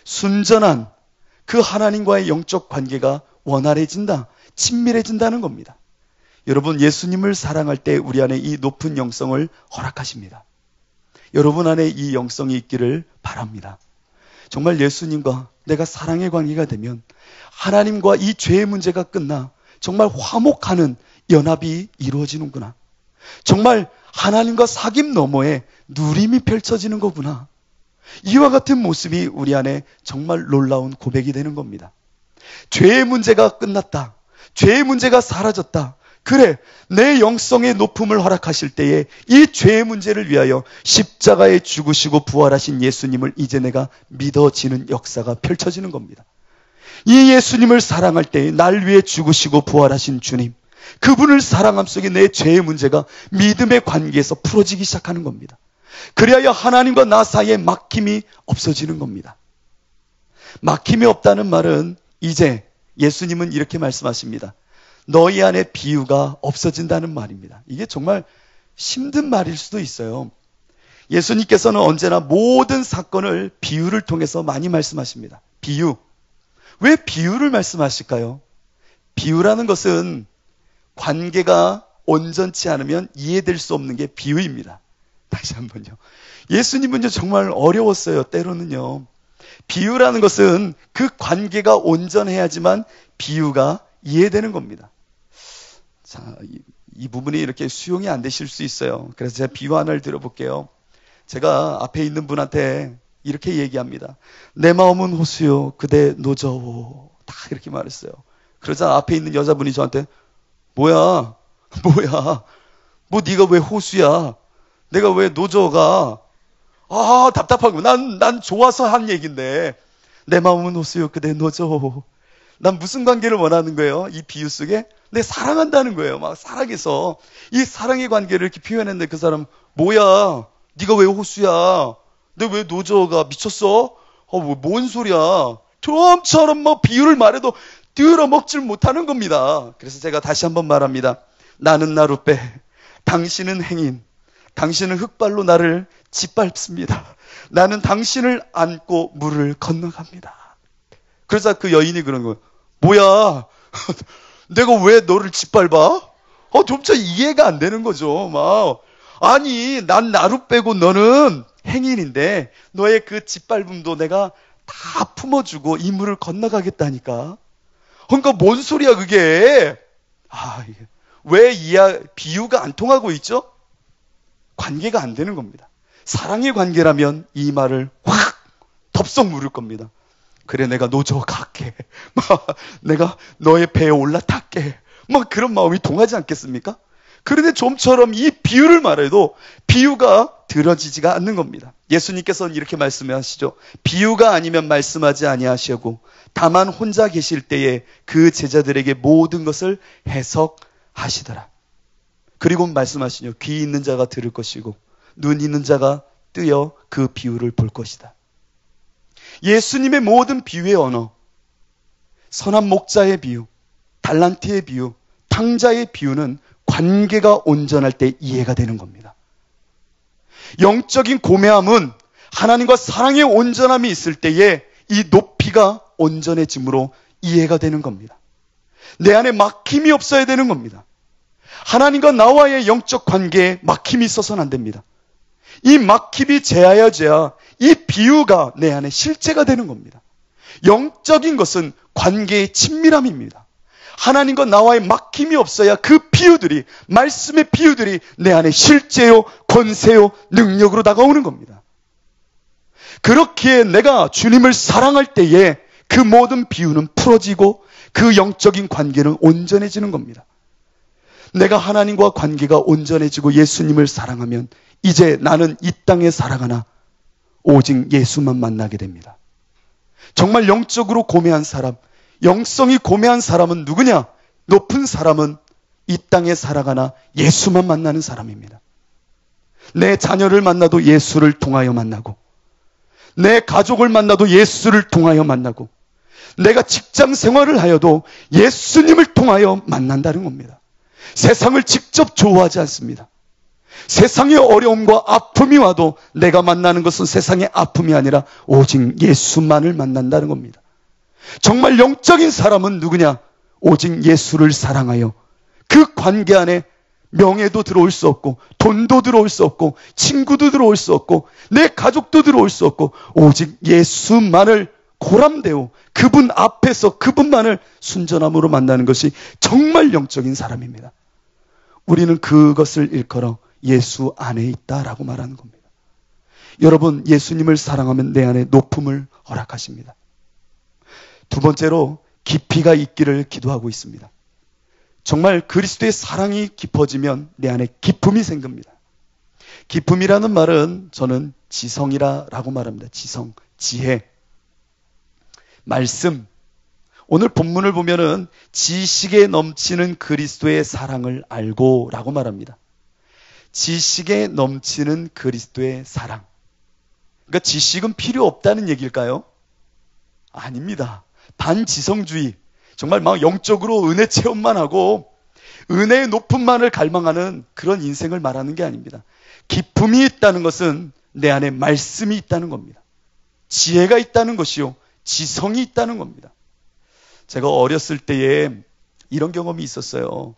순전한 그 하나님과의 영적 관계가 원활해진다, 친밀해진다는 겁니다. 여러분, 예수님을 사랑할 때 우리 안에 이 높은 영성을 허락하십니다. 여러분 안에 이 영성이 있기를 바랍니다. 정말 예수님과 내가 사랑의 관계가 되면 하나님과 이 죄의 문제가 끝나 정말 화목하는 연합이 이루어지는구나. 정말 하나님과 사귐 너머에 누림이 펼쳐지는 거구나. 이와 같은 모습이 우리 안에 정말 놀라운 고백이 되는 겁니다. 죄의 문제가 끝났다. 죄의 문제가 사라졌다. 그래, 내 영성의 높음을 허락하실 때에 이 죄의 문제를 위하여 십자가에 죽으시고 부활하신 예수님을 이제 내가 믿어지는 역사가 펼쳐지는 겁니다. 이 예수님을 사랑할 때에 날 위해 죽으시고 부활하신 주님, 그분을 사랑함 속에 내 죄의 문제가 믿음의 관계에서 풀어지기 시작하는 겁니다. 그리하여 하나님과 나 사이에 막힘이 없어지는 겁니다. 막힘이 없다는 말은 이제 예수님은 이렇게 말씀하십니다. 너희 안에 비유가 없어진다는 말입니다. 이게 정말 힘든 말일 수도 있어요. 예수님께서는 언제나 모든 사건을 비유를 통해서 많이 말씀하십니다. 비유. 왜 비유를 말씀하실까요? 비유라는 것은 관계가 온전치 않으면 이해될 수 없는 게 비유입니다. 다시 한번요. 예수님은요 정말 어려웠어요. 때로는요. 비유라는 것은 그 관계가 온전해야지만 비유가 이해되는 겁니다. 자, 이 부분이 이렇게 수용이 안 되실 수 있어요. 그래서 제가 비유 하나를 들어볼게요. 제가 앞에 있는 분한테 이렇게 얘기합니다. 내 마음은 호수요 그대 노저오. 다 이렇게 말했어요. 그러자 앞에 있는 여자분이 저한테 뭐야 뭐 네가 왜 호수야, 내가 왜 노저가, 답답하고 난 좋아서 한 얘기인데 내 마음은 호수요 그대 노저오. 난 무슨 관계를 원하는 거예요? 이 비유 속에 내 사랑한다는 거예요. 막 사랑해서 이 사랑의 관계를 이렇게 표현했는데 그 사람 뭐야 네가 왜 호수야, 내 왜 노저가, 미쳤어? 뭔 소리야. 좀처럼 뭐 비유를 말해도 들어먹질 못하는 겁니다. 그래서 제가 다시 한번 말합니다. 나는 나룻배, 당신은 행인, 당신은 흙발로 나를 짓밟습니다. 나는 당신을 안고 물을 건너갑니다. 그래서 그 여인이 그런 거예요. 뭐야 내가 왜 너를 짓밟아? 좀차 이해가 안 되는 거죠. 막 아니 난 나룻배고 너는 행인인데 너의 그 짓밟음도 내가 다 품어주고 이 물을 건너가겠다니까. 그러니까 뭔 소리야 그게. 왜 비유가 안 통하고 있죠? 관계가 안 되는 겁니다. 사랑의 관계라면 이 말을 확 덥석 물을 겁니다. 그래 내가 노저 갈게. 내가 너의 배에 올라탈게. 그런 마음이 통하지 않겠습니까? 그런데 좀처럼 이 비유를 말해도 비유가 들어지지가 않는 겁니다. 예수님께서는 이렇게 말씀하시죠. 비유가 아니면 말씀하지 아니하시고 다만 혼자 계실 때에 그 제자들에게 모든 것을 해석하시더라. 그리고 말씀하시죠. 귀 있는 자가 들을 것이고 눈 있는 자가 뜨여 그 비유를 볼 것이다. 예수님의 모든 비유의 언어, 선한 목자의 비유, 달란트의 비유, 탕자의 비유는 관계가 온전할 때 이해가 되는 겁니다. 영적인 고매함은 하나님과 사랑의 온전함이 있을 때에 이 높이가 온전해짐으로 이해가 되는 겁니다. 내 안에 막힘이 없어야 되는 겁니다. 하나님과 나와의 영적 관계에 막힘이 있어서는 안 됩니다. 이 막힘이 제하여져야 이 비유가 내 안에 실제가 되는 겁니다. 영적인 것은 관계의 친밀함입니다. 하나님과 나와의 막힘이 없어야 그 비유들이, 말씀의 비유들이 내 안에 실제요, 권세요, 능력으로 다가오는 겁니다. 그렇기에 내가 주님을 사랑할 때에 그 모든 비유는 풀어지고 그 영적인 관계는 온전해지는 겁니다. 내가 하나님과 관계가 온전해지고 예수님을 사랑하면 이제 나는 이 땅에 살아가나 오직 예수만 만나게 됩니다. 정말 영적으로 고매한 사람, 영성이 고매한 사람은 누구냐? 높은 사람은 이 땅에 살아가나 예수만 만나는 사람입니다. 내 자녀를 만나도 예수를 통하여 만나고, 내 가족을 만나도 예수를 통하여 만나고, 내가 직장 생활을 하여도 예수님을 통하여 만난다는 겁니다. 세상을 직접 좋아하지 않습니다. 세상의 어려움과 아픔이 와도 내가 만나는 것은 세상의 아픔이 아니라 오직 예수만을 만난다는 겁니다. 정말 영적인 사람은 누구냐? 오직 예수를 사랑하여 그 관계 안에 명예도 들어올 수 없고 돈도 들어올 수 없고 친구도 들어올 수 없고 내 가족도 들어올 수 없고 오직 예수만을 고람되어 그분 앞에서 그분만을 순전함으로 만나는 것이 정말 영적인 사람입니다. 우리는 그것을 일컬어 예수 안에 있다라고 말하는 겁니다. 여러분, 예수님을 사랑하면 내 안에 높음을 허락하십니다. 두 번째로 깊이가 있기를 기도하고 있습니다. 정말 그리스도의 사랑이 깊어지면 내 안에 기쁨이 생깁니다. 기쁨이라는 말은 저는 지성이라고 말합니다. 지성, 지혜, 말씀. 오늘 본문을 보면은 지식에 넘치는 그리스도의 사랑을 알고 라고 말합니다. 지식에 넘치는 그리스도의 사랑. 그러니까 지식은 필요 없다는 얘기일까요? 아닙니다. 반지성주의. 정말 막 영적으로 은혜 체험만 하고 은혜의 높음만을 갈망하는 그런 인생을 말하는 게 아닙니다. 기쁨이 있다는 것은 내 안에 말씀이 있다는 겁니다. 지혜가 있다는 것이요, 지성이 있다는 겁니다. 제가 어렸을 때에 이런 경험이 있었어요.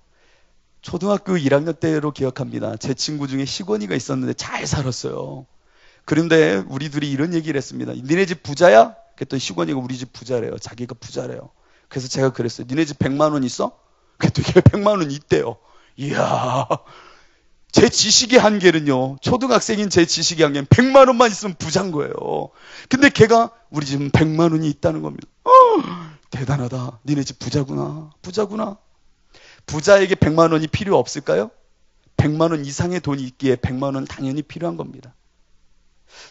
초등학교 1학년 때로 기억합니다. 제 친구 중에 희권이가 있었는데 잘 살았어요. 그런데 우리 둘이 이런 얘기를 했습니다. 니네 집 부자야? 그랬더니 희권이가 우리 집 부자래요. 자기가 부자래요. 그래서 제가 그랬어요. 니네 집 100만 원 있어? 그랬더니 걔 100만 원 있대요. 이야, 제 지식의 한계는요, 초등학생인 제 지식의 한계는 100만 원만 있으면 부자인 거예요. 근데 걔가 우리 집은 100만 원이 있다는 겁니다. 대단하다. 니네 집 부자구나. 부자구나. 부자에게 100만 원이 필요 없을까요? 100만 원 이상의 돈이 있기에 100만 원은 당연히 필요한 겁니다.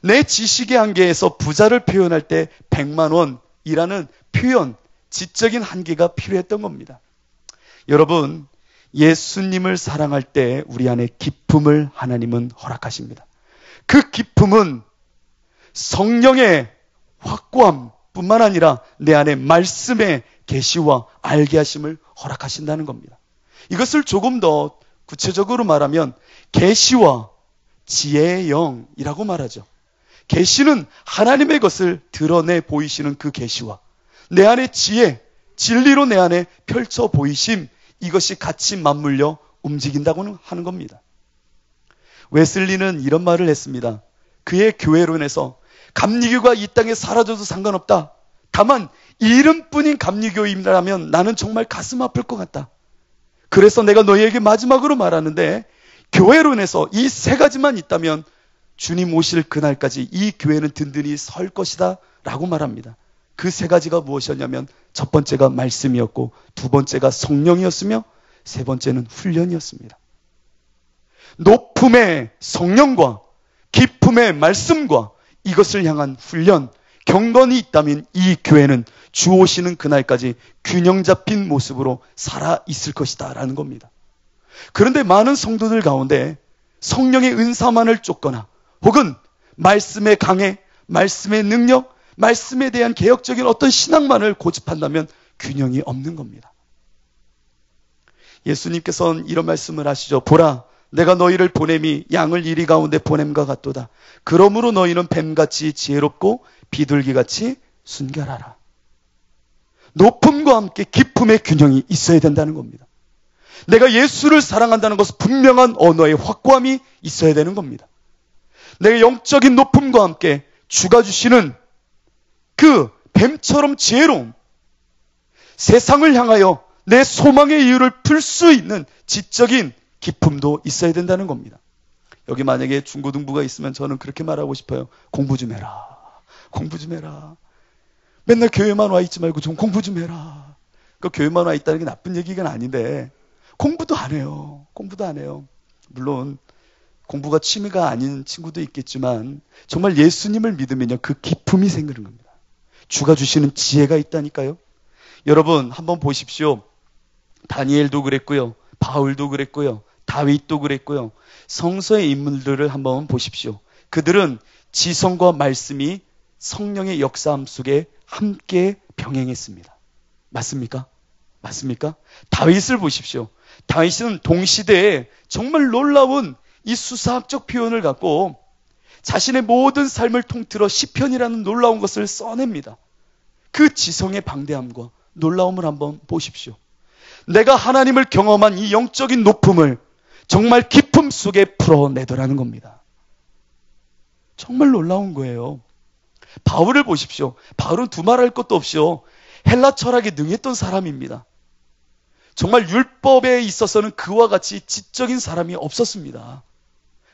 내 지식의 한계에서 부자를 표현할 때 100만 원이라는 표현, 지적인 한계가 필요했던 겁니다. 여러분, 예수님을 사랑할 때 우리 안에 기쁨을 하나님은 허락하십니다. 그 기쁨은 성령의 확고함 뿐만 아니라 내 안에 말씀의 계시와 알게 하심을 허락하신다는 겁니다. 이것을 조금 더 구체적으로 말하면 계시와 지혜의 영이라고 말하죠. 계시는 하나님의 것을 드러내 보이시는 그 계시와 내 안에 지혜, 진리로 내 안에 펼쳐 보이심, 이것이 같이 맞물려 움직인다고 하는 겁니다. 웨슬리는 이런 말을 했습니다. 그의 교회론에서 감리교가 이 땅에 사라져도 상관없다. 다만 이름뿐인 감리교인이라면 나는 정말 가슴 아플 것 같다. 그래서 내가 너희에게 마지막으로 말하는데, 교회론에서 이 세 가지만 있다면 주님 오실 그날까지 이 교회는 든든히 설 것이다 라고 말합니다. 그 세 가지가 무엇이었냐면, 첫 번째가 말씀이었고, 두 번째가 성령이었으며, 세 번째는 훈련이었습니다. 높음의 성령과 기쁨의 말씀과 이것을 향한 훈련, 경건이 있다면 이 교회는 주 오시는 그날까지 균형 잡힌 모습으로 살아 있을 것이다 라는 겁니다. 그런데 많은 성도들 가운데 성령의 은사만을 쫓거나 혹은 말씀의 강해, 말씀의 능력, 말씀에 대한 개혁적인 어떤 신앙만을 고집한다면 균형이 없는 겁니다. 예수님께서는 이런 말씀을 하시죠. 보라, 내가 너희를 보냄이 양을 이리 가운데 보냄과 같도다. 그러므로 너희는 뱀같이 지혜롭고 비둘기같이 순결하라. 높음과 함께 기쁨의 균형이 있어야 된다는 겁니다. 내가 예수를 사랑한다는 것은 분명한 언어의 확고함이 있어야 되는 겁니다. 내가 영적인 높음과 함께 주가 주시는 그 뱀처럼 지혜로움, 세상을 향하여 내 소망의 이유를 풀 수 있는 지적인 기쁨도 있어야 된다는 겁니다. 여기 만약에 중고등부가 있으면 저는 그렇게 말하고 싶어요. 공부 좀 해라. 공부 좀 해라. 맨날 교회만 와 있지 말고 좀 공부 좀 해라. 그 교회만 와 있다는 게 나쁜 얘기가 아닌데 공부도 안 해요. 공부도 안 해요. 물론 공부가 취미가 아닌 친구도 있겠지만 정말 예수님을 믿으면요, 그 기쁨이 생기는 겁니다. 주가 주시는 지혜가 있다니까요. 여러분 한번 보십시오. 다니엘도 그랬고요, 바울도 그랬고요, 다윗도 그랬고요. 성서의 인물들을 한번 보십시오. 그들은 지성과 말씀이 성령의 역사함 속에 함께 병행했습니다. 맞습니까? 맞습니까? 다윗을 보십시오. 다윗은 동시대에 정말 놀라운 이 수사학적 표현을 갖고 자신의 모든 삶을 통틀어 시편이라는 놀라운 것을 써냅니다. 그 지성의 방대함과 놀라움을 한번 보십시오. 내가 하나님을 경험한 이 영적인 높음을 정말 기쁨 속에 풀어내더라는 겁니다. 정말 놀라운 거예요. 바울을 보십시오. 바울은 두말할 것도 없이요, 헬라 철학에 능했던 사람입니다. 정말 율법에 있어서는 그와 같이 지적인 사람이 없었습니다.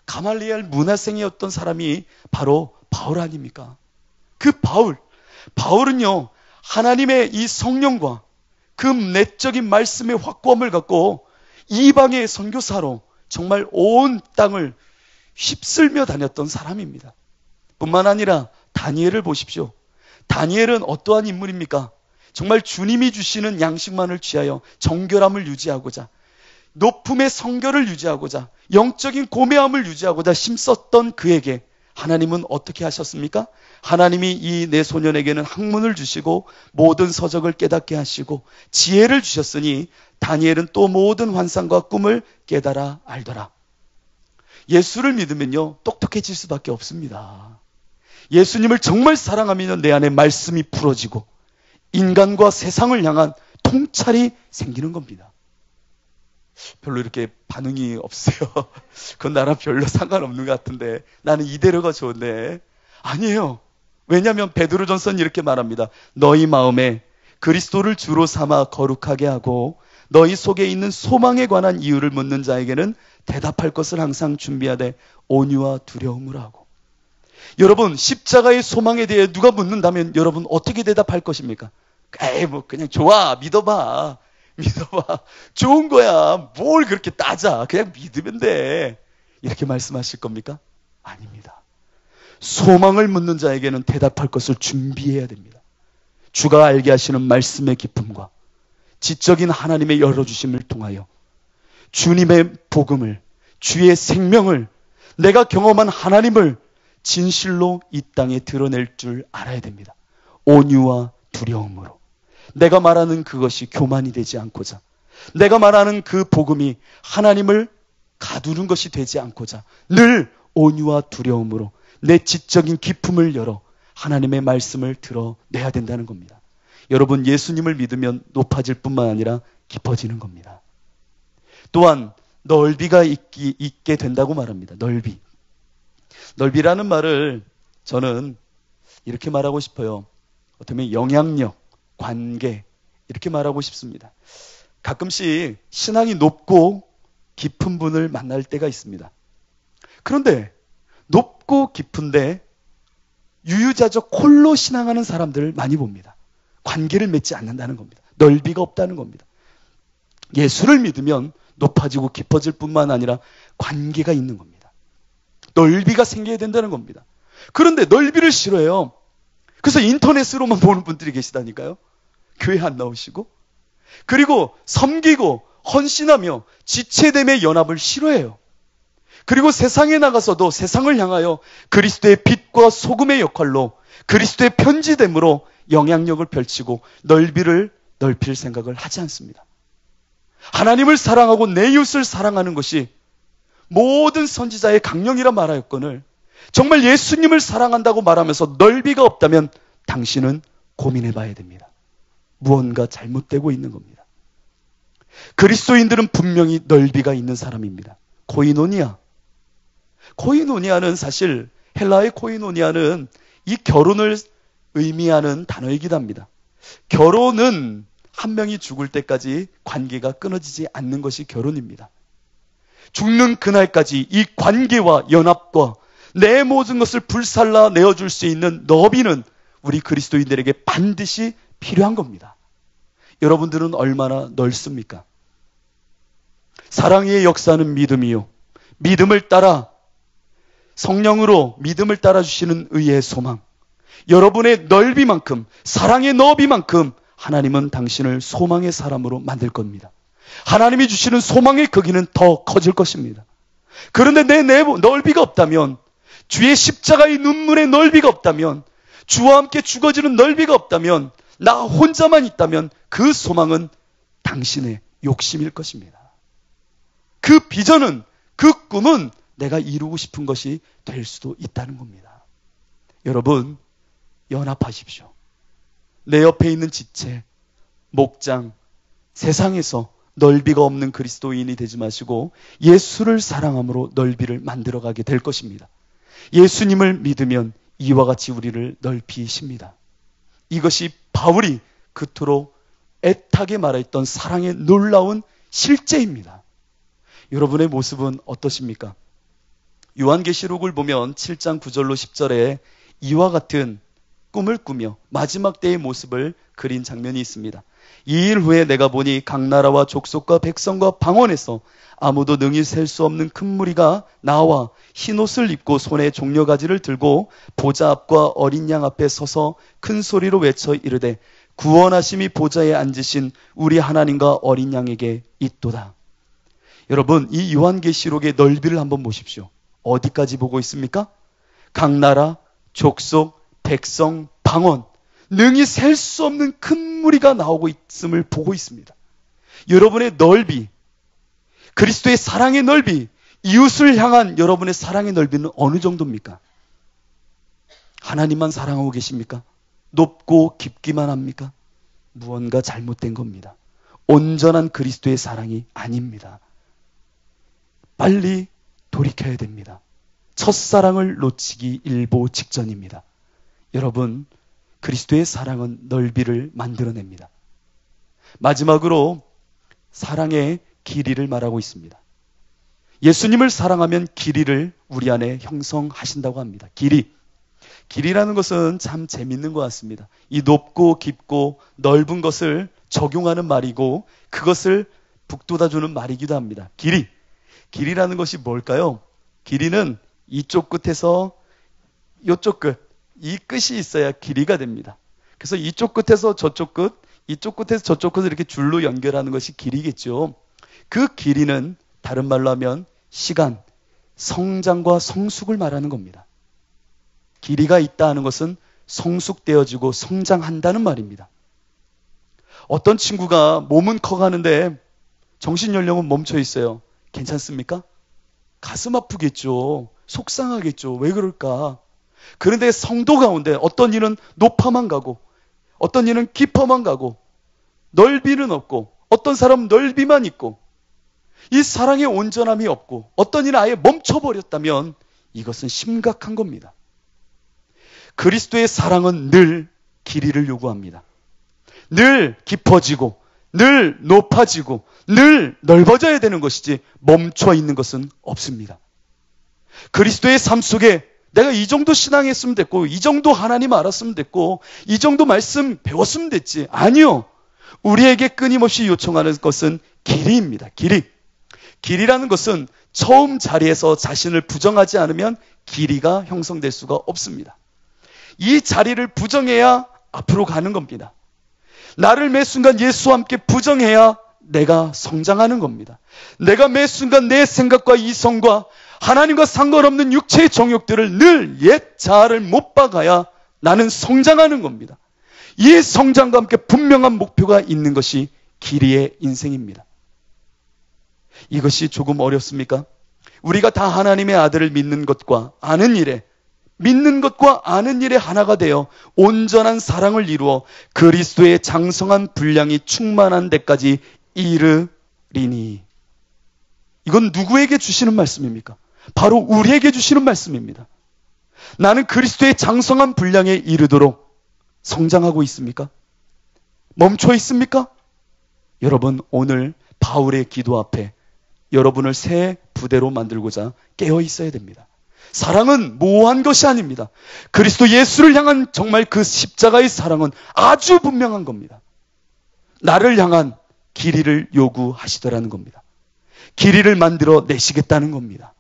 가말리엘 문화생이었던 사람이 바로 바울 아닙니까? 그 바울은요, 하나님의 이 성령과 그 내적인 말씀의 확고함을 갖고 이방의 선교사로 정말 온 땅을 휩쓸며 다녔던 사람입니다. 뿐만 아니라 다니엘을 보십시오. 다니엘은 어떠한 인물입니까? 정말 주님이 주시는 양식만을 취하여 정결함을 유지하고자, 높음의 성결을 유지하고자, 영적인 고매함을 유지하고자 힘썼던 그에게 하나님은 어떻게 하셨습니까? 하나님이 이 내 소년에게는 학문을 주시고 모든 서적을 깨닫게 하시고 지혜를 주셨으니 다니엘은 또 모든 환상과 꿈을 깨달아 알더라. 예수를 믿으면요, 똑똑해질 수밖에 없습니다. 예수님을 정말 사랑하면 내 안에 말씀이 풀어지고 인간과 세상을 향한 통찰이 생기는 겁니다. 별로 이렇게 반응이 없어요. 그건 나랑 별로 상관없는 것 같은데 나는 이대로가 좋은데. 아니에요. 왜냐하면 베드로전서는 이렇게 말합니다. 너희 마음에 그리스도를 주로 삼아 거룩하게 하고 너희 속에 있는 소망에 관한 이유를 묻는 자에게는 대답할 것을 항상 준비하되 온유와 두려움으로 하고. 여러분, 십자가의 소망에 대해 누가 묻는다면 여러분 어떻게 대답할 것입니까? 에이, 뭐 그냥 좋아, 믿어봐. 좋은 거야. 뭘 그렇게 따져. 그냥 믿으면 돼. 이렇게 말씀하실 겁니까? 아닙니다. 소망을 묻는 자에게는 대답할 것을 준비해야 됩니다. 주가 알게 하시는 말씀의 기쁨과 지적인 하나님의 열어주심을 통하여 주님의 복음을, 주의 생명을, 내가 경험한 하나님을 진실로 이 땅에 드러낼 줄 알아야 됩니다. 온유와 두려움으로. 내가 말하는 그것이 교만이 되지 않고자, 내가 말하는 그 복음이 하나님을 가두는 것이 되지 않고자 늘 온유와 두려움으로 내 지적인 기품을 열어 하나님의 말씀을 드러내야 된다는 겁니다. 여러분, 예수님을 믿으면 높아질 뿐만 아니라 깊어지는 겁니다. 또한 넓이가 있게 된다고 말합니다. 넓이라는 말을 저는 이렇게 말하고 싶어요. 어떻게 보면 영향력, 관계, 이렇게 말하고 싶습니다. 가끔씩 신앙이 높고 깊은 분을 만날 때가 있습니다. 그런데 높고 깊은데 유유자적 홀로 신앙하는 사람들을 많이 봅니다. 관계를 맺지 않는다는 겁니다. 넓이가 없다는 겁니다. 예수를 믿으면 높아지고 깊어질 뿐만 아니라 관계가 있는 겁니다. 넓이가 생겨야 된다는 겁니다. 그런데 넓이를 싫어해요. 그래서 인터넷으로만 보는 분들이 계시다니까요. 교회 안 나오시고, 그리고 섬기고 헌신하며 지체됨의 연합을 싫어해요. 그리고 세상에 나가서도 세상을 향하여 그리스도의 빛과 소금의 역할로 그리스도의 편지됨으로 영향력을 펼치고 넓이를 넓힐 생각을 하지 않습니다. 하나님을 사랑하고 내 이웃을 사랑하는 것이 모든 선지자의 강령이라 말하였거늘 정말 예수님을 사랑한다고 말하면서 넓이가 없다면 당신은 고민해 봐야 됩니다. 무언가 잘못되고 있는 겁니다. 그리스도인들은 분명히 넓이가 있는 사람입니다. 코이노니아는 사실 헬라의 코이노니아는 이 결혼을 의미하는 단어이기도 합니다. 결혼은 한 명이 죽을 때까지 관계가 끊어지지 않는 것이 결혼입니다. 죽는 그날까지 이 관계와 연합과 내 모든 것을 불살라 내어줄 수 있는 너비는 우리 그리스도인들에게 반드시 필요한 겁니다. 여러분들은 얼마나 넓습니까? 사랑의 역사는 믿음이요. 믿음을 따라 성령으로 믿음을 따라주시는 의의 소망. 여러분의 넓이만큼, 사랑의 너비만큼 하나님은 당신을 소망의 사람으로 만들 겁니다. 하나님이 주시는 소망의 크기는 더 커질 것입니다. 그런데 내 넓이가 없다면, 주의 십자가의 눈물의 넓이가 없다면, 주와 함께 죽어지는 넓이가 없다면, 나 혼자만 있다면 그 소망은 당신의 욕심일 것입니다. 그 비전은, 그 꿈은 내가 이루고 싶은 것이 될 수도 있다는 겁니다. 여러분, 연합하십시오. 내 옆에 있는 지체, 목장, 세상에서 넓이가 없는 그리스도인이 되지 마시고 예수를 사랑함으로 넓이를 만들어가게 될 것입니다. 예수님을 믿으면 이와 같이 우리를 넓히십니다. 이것이 바울이 그토록 애타게 말했던 사랑의 놀라운 실제입니다. 여러분의 모습은 어떠십니까? 요한계시록을 보면 7장 9절로 10절에 이와 같은 꿈을 꾸며 마지막 때의 모습을 그린 장면이 있습니다. 2일 후에 내가 보니 각 나라와 족속과 백성과 방언에서 아무도 능히 셀 수 없는 큰 무리가 나와 흰옷을 입고 손에 종려가지를 들고 보좌 앞과 어린 양 앞에 서서 큰 소리로 외쳐 이르되 구원하심이 보좌에 앉으신 우리 하나님과 어린 양에게 있도다. 여러분, 이 요한계시록의 넓이를 한번 보십시오. 어디까지 보고 있습니까? 각 나라, 족속, 백성, 방언, 능히 셀 수 없는 큰 무리가 나오고 있음을 보고 있습니다. 여러분의 넓이, 그리스도의 사랑의 넓이, 이웃을 향한 여러분의 사랑의 넓이는 어느 정도입니까? 하나님만 사랑하고 계십니까? 높고 깊기만 합니까? 무언가 잘못된 겁니다. 온전한 그리스도의 사랑이 아닙니다. 빨리 돌이켜야 됩니다. 첫사랑을 놓치기 일보 직전입니다. 여러분, 그리스도의 사랑은 넓이를 만들어냅니다. 마지막으로 사랑의 길이를 말하고 있습니다. 예수님을 사랑하면 길이를 우리 안에 형성하신다고 합니다. 길이라는 것은 참 재밌는 것 같습니다. 이 높고 깊고 넓은 것을 적용하는 말이고 그것을 북돋아주는 말이기도 합니다. 길이라는 것이 뭘까요? 길이는 이쪽 끝에서 이쪽 끝, 이 끝이 있어야 길이가 됩니다. 그래서 이쪽 끝에서 저쪽 끝, 이쪽 끝에서 저쪽 끝을 이렇게 줄로 연결하는 것이 길이겠죠. 그 길이는 다른 말로 하면 시간, 성장과 성숙을 말하는 겁니다. 길이가 있다 하는 것은 성숙되어지고 성장한다는 말입니다. 어떤 친구가 몸은 커가는데 정신연령은 멈춰 있어요. 괜찮습니까? 가슴 아프겠죠. 속상하겠죠. 왜 그럴까? 그런데 성도 가운데 어떤 이는 높아만 가고 어떤 이는 깊어만 가고 넓이는 없고 어떤 사람은 넓이만 있고 이 사랑의 온전함이 없고 어떤 이는 아예 멈춰버렸다면 이것은 심각한 겁니다. 그리스도의 사랑은 늘 길이를 요구합니다. 늘 깊어지고 늘 높아지고 늘 넓어져야 되는 것이지 멈춰 있는 것은 없습니다. 그리스도의 삶 속에 내가 이 정도 신앙했으면 됐고 이 정도 하나님 알았으면 됐고 이 정도 말씀 배웠으면 됐지. 아니요. 우리에게 끊임없이 요청하는 것은 길이입니다. 길이라는 것은 처음 자리에서 자신을 부정하지 않으면 길이가 형성될 수가 없습니다. 이 자리를 부정해야 앞으로 가는 겁니다. 나를 매 순간 예수와 함께 부정해야 내가 성장하는 겁니다. 내가 매 순간 내 생각과 이성과 하나님과 상관없는 육체의 정욕들을 늘 옛 자아를 못 박아야 나는 성장하는 겁니다. 이 성장과 함께 분명한 목표가 있는 것이 길이의 인생입니다. 이것이 조금 어렵습니까? 우리가 다 하나님의 아들을 믿는 것과 아는 일에 하나가 되어 온전한 사랑을 이루어 그리스도의 장성한 분량이 충만한 데까지 이르리니. 이건 누구에게 주시는 말씀입니까? 바로 우리에게 주시는 말씀입니다. 나는 그리스도의 장성한 분량에 이르도록 성장하고 있습니까? 멈춰 있습니까? 여러분, 오늘 바울의 기도 앞에 여러분을 새 부대로 만들고자 깨어 있어야 됩니다. 사랑은 모호한 것이 아닙니다. 그리스도 예수를 향한 정말 그 십자가의 사랑은 아주 분명한 겁니다. 나를 향한 길이를 요구하시더라는 겁니다. 길이를 만들어 내시겠다는 겁니다.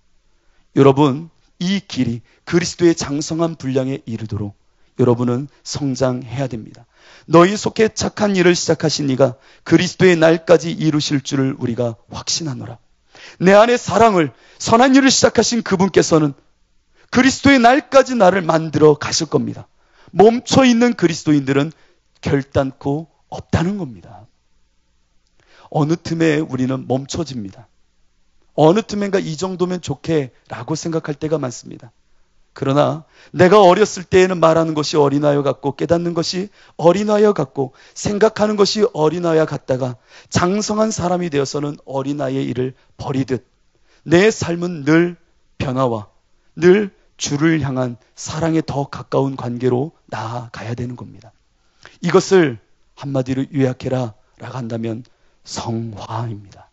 여러분, 이 길이 그리스도의 장성한 분량에 이르도록 여러분은 성장해야 됩니다. 너희 속에 착한 일을 시작하신 이가 그리스도의 날까지 이루실 줄을 우리가 확신하노라. 내 안에 사랑을, 선한 일을 시작하신 그분께서는 그리스도의 날까지 나를 만들어 가실 겁니다. 멈춰 있는 그리스도인들은 결단코 없다는 겁니다. 어느 틈에 우리는 멈춰집니다. 어느 틈엔가 이 정도면 좋게 라고 생각할 때가 많습니다. 그러나 내가 어렸을 때에는 말하는 것이 어린아이와 같고 깨닫는 것이 어린아이와 같고 생각하는 것이 어린아이와 같다가 장성한 사람이 되어서는 어린아이의 일을 버리듯 내 삶은 늘 변화와 늘 주를 향한 사랑에 더 가까운 관계로 나아가야 되는 겁니다. 이것을 한마디로 요약해라 라고 한다면 성화입니다.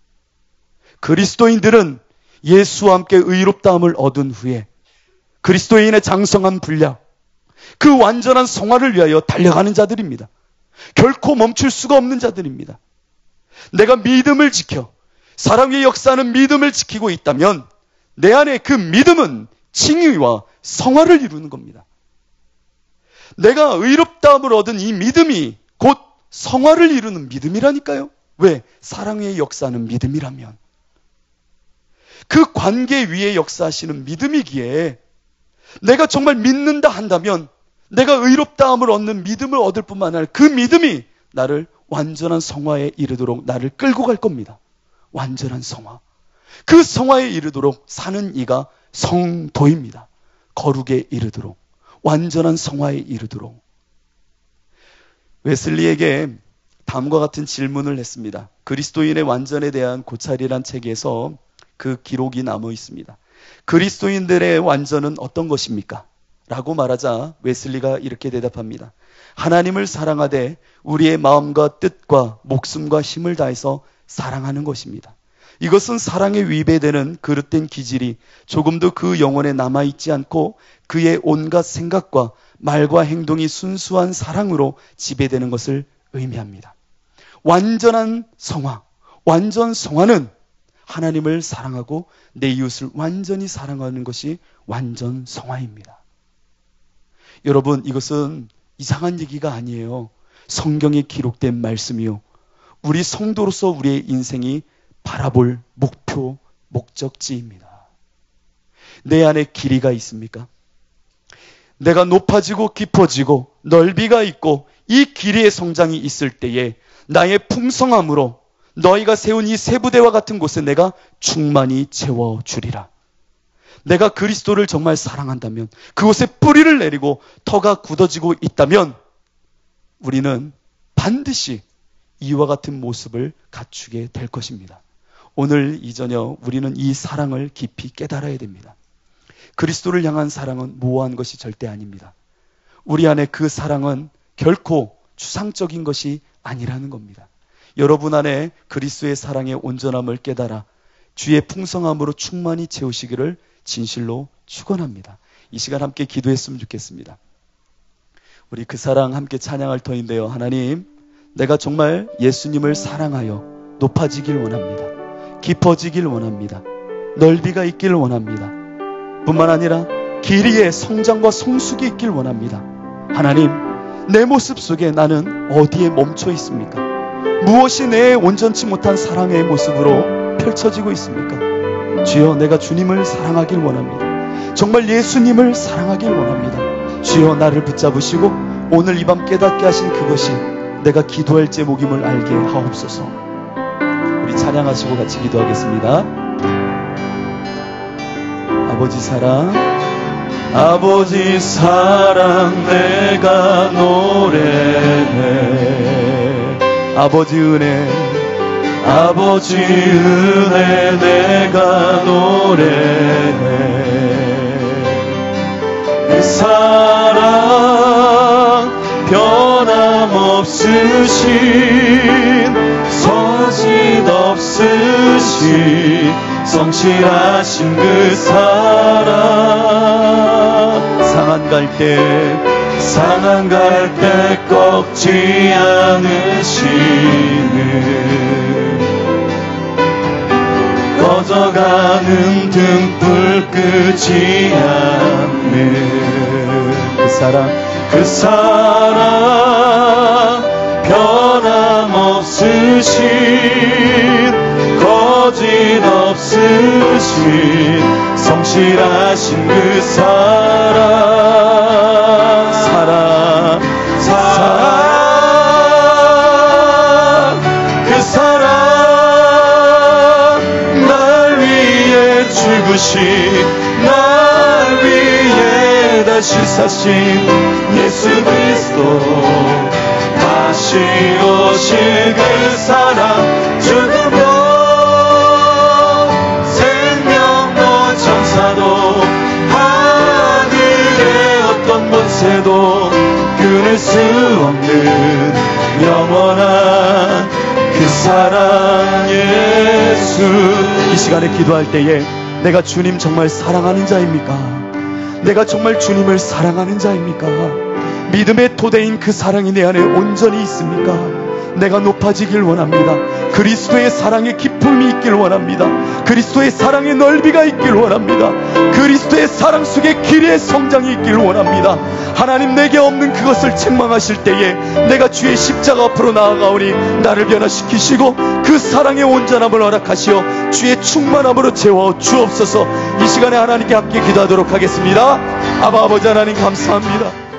그리스도인들은 예수와 함께 의롭다함을 얻은 후에 그리스도인의 장성한 분량, 그 완전한 성화를 위하여 달려가는 자들입니다. 결코 멈출 수가 없는 자들입니다. 내가 믿음을 지켜 사랑 위에 역사하는 믿음을 지키고 있다면 내 안에 그 믿음은 칭의와 성화를 이루는 겁니다. 내가 의롭다함을 얻은 이 믿음이 곧 성화를 이루는 믿음이라니까요. 왜? 사랑 위에 역사하는 믿음이라면. 그 관계 위에 역사하시는 믿음이기에 내가 정말 믿는다 한다면 내가 의롭다함을 얻는 믿음을 얻을 뿐만 아니라 그 믿음이 나를 완전한 성화에 이르도록 나를 끌고 갈 겁니다. 완전한 성화. 그 성화에 이르도록 사는 이가 성도입니다. 거룩에 이르도록, 완전한 성화에 이르도록. 웨슬리에게 다음과 같은 질문을 했습니다. 그리스도인의 완전에 대한 고찰이란 책에서 그 기록이 남아 있습니다. 그리스도인들의 완전은 어떤 것입니까? 라고 말하자 웨슬리가 이렇게 대답합니다. 하나님을 사랑하되 우리의 마음과 뜻과 목숨과 힘을 다해서 사랑하는 것입니다. 이것은 사랑에 위배되는 그릇된 기질이 조금도 그 영혼에 남아있지 않고 그의 온갖 생각과 말과 행동이 순수한 사랑으로 지배되는 것을 의미합니다. 완전한 성화, 완전 성화는 하나님을 사랑하고 내 이웃을 완전히 사랑하는 것이 완전 성화입니다. 여러분, 이것은 이상한 얘기가 아니에요. 성경에 기록된 말씀이요. 우리 성도로서 우리의 인생이 바라볼 목표, 목적지입니다. 내 안에 길이가 있습니까? 내가 높아지고 깊어지고 넓이가 있고 이 길이의 성장이 있을 때에 나의 풍성함으로 너희가 세운 이 세부대와 같은 곳에 내가 충만히 채워주리라. 내가 그리스도를 정말 사랑한다면, 그곳에 뿌리를 내리고 터가 굳어지고 있다면 우리는 반드시 이와 같은 모습을 갖추게 될 것입니다. 오늘 이 저녁 우리는 이 사랑을 깊이 깨달아야 됩니다. 그리스도를 향한 사랑은 모호한 것이 절대 아닙니다. 우리 안에 그 사랑은 결코 추상적인 것이 아니라는 겁니다. 여러분 안에 그리스도의 사랑의 온전함을 깨달아 주의 풍성함으로 충만히 채우시기를 진실로 축원합니다. 이 시간 함께 기도했으면 좋겠습니다. 우리 그 사랑 함께 찬양할 터인데요. 하나님, 내가 정말 예수님을 사랑하여 높아지길 원합니다. 깊어지길 원합니다. 넓이가 있길 원합니다. 뿐만 아니라 길이에 성장과 성숙이 있길 원합니다. 하나님, 내 모습 속에 나는 어디에 멈춰 있습니까? 무엇이 내 온전치 못한 사랑의 모습으로 펼쳐지고 있습니까? 주여, 내가 주님을 사랑하길 원합니다. 정말 예수님을 사랑하길 원합니다. 주여, 나를 붙잡으시고 오늘 이 밤 깨닫게 하신 그것이 내가 기도할 제목임을 알게 하옵소서. 우리 찬양하시고 같이 기도하겠습니다. 아버지 사랑, 아버지 사랑 내가 노래해. 아버지 은혜, 아버지 은혜 내가 노래해. 그 사랑 변함없으신 거짓없으신 성실하신 그 사랑. 상한 갈 때 꺾지 않으시는, 꺼져가는 등불 끄지 않는 그 사랑 변함없으신 거짓없으신 성실하신 그 사랑, 그 사랑 날 위해 죽으신, 날 위해 다시 사신 예수 그리스도, 다시 오실 그 사랑. 죽음도 생명도 천사도 하늘의 어떤 권세도 끊을 수 없는 영원한 그 사랑 예수. 이 시간에 기도할 때에 내가 주님 정말 사랑하는 자입니까? 내가 정말 주님을 사랑하는 자입니까? 믿음의 토대인 그 사랑이 내 안에 온전히 있습니까? 내가 높아지길 원합니다. 그리스도의 사랑의 기쁨이 있길 원합니다. 그리스도의 사랑의 넓이가 있길 원합니다. 그리스도의 사랑 속에 길이의 성장이 있길 원합니다. 하나님, 내게 없는 그것을 책망하실 때에 내가 주의 십자가 앞으로 나아가오니 나를 변화시키시고 그 사랑의 온전함을 허락하시어 주의 충만함으로 채워 주옵소서. 이 시간에 하나님께 함께 기도하도록 하겠습니다. 아바 아버지 하나님, 감사합니다.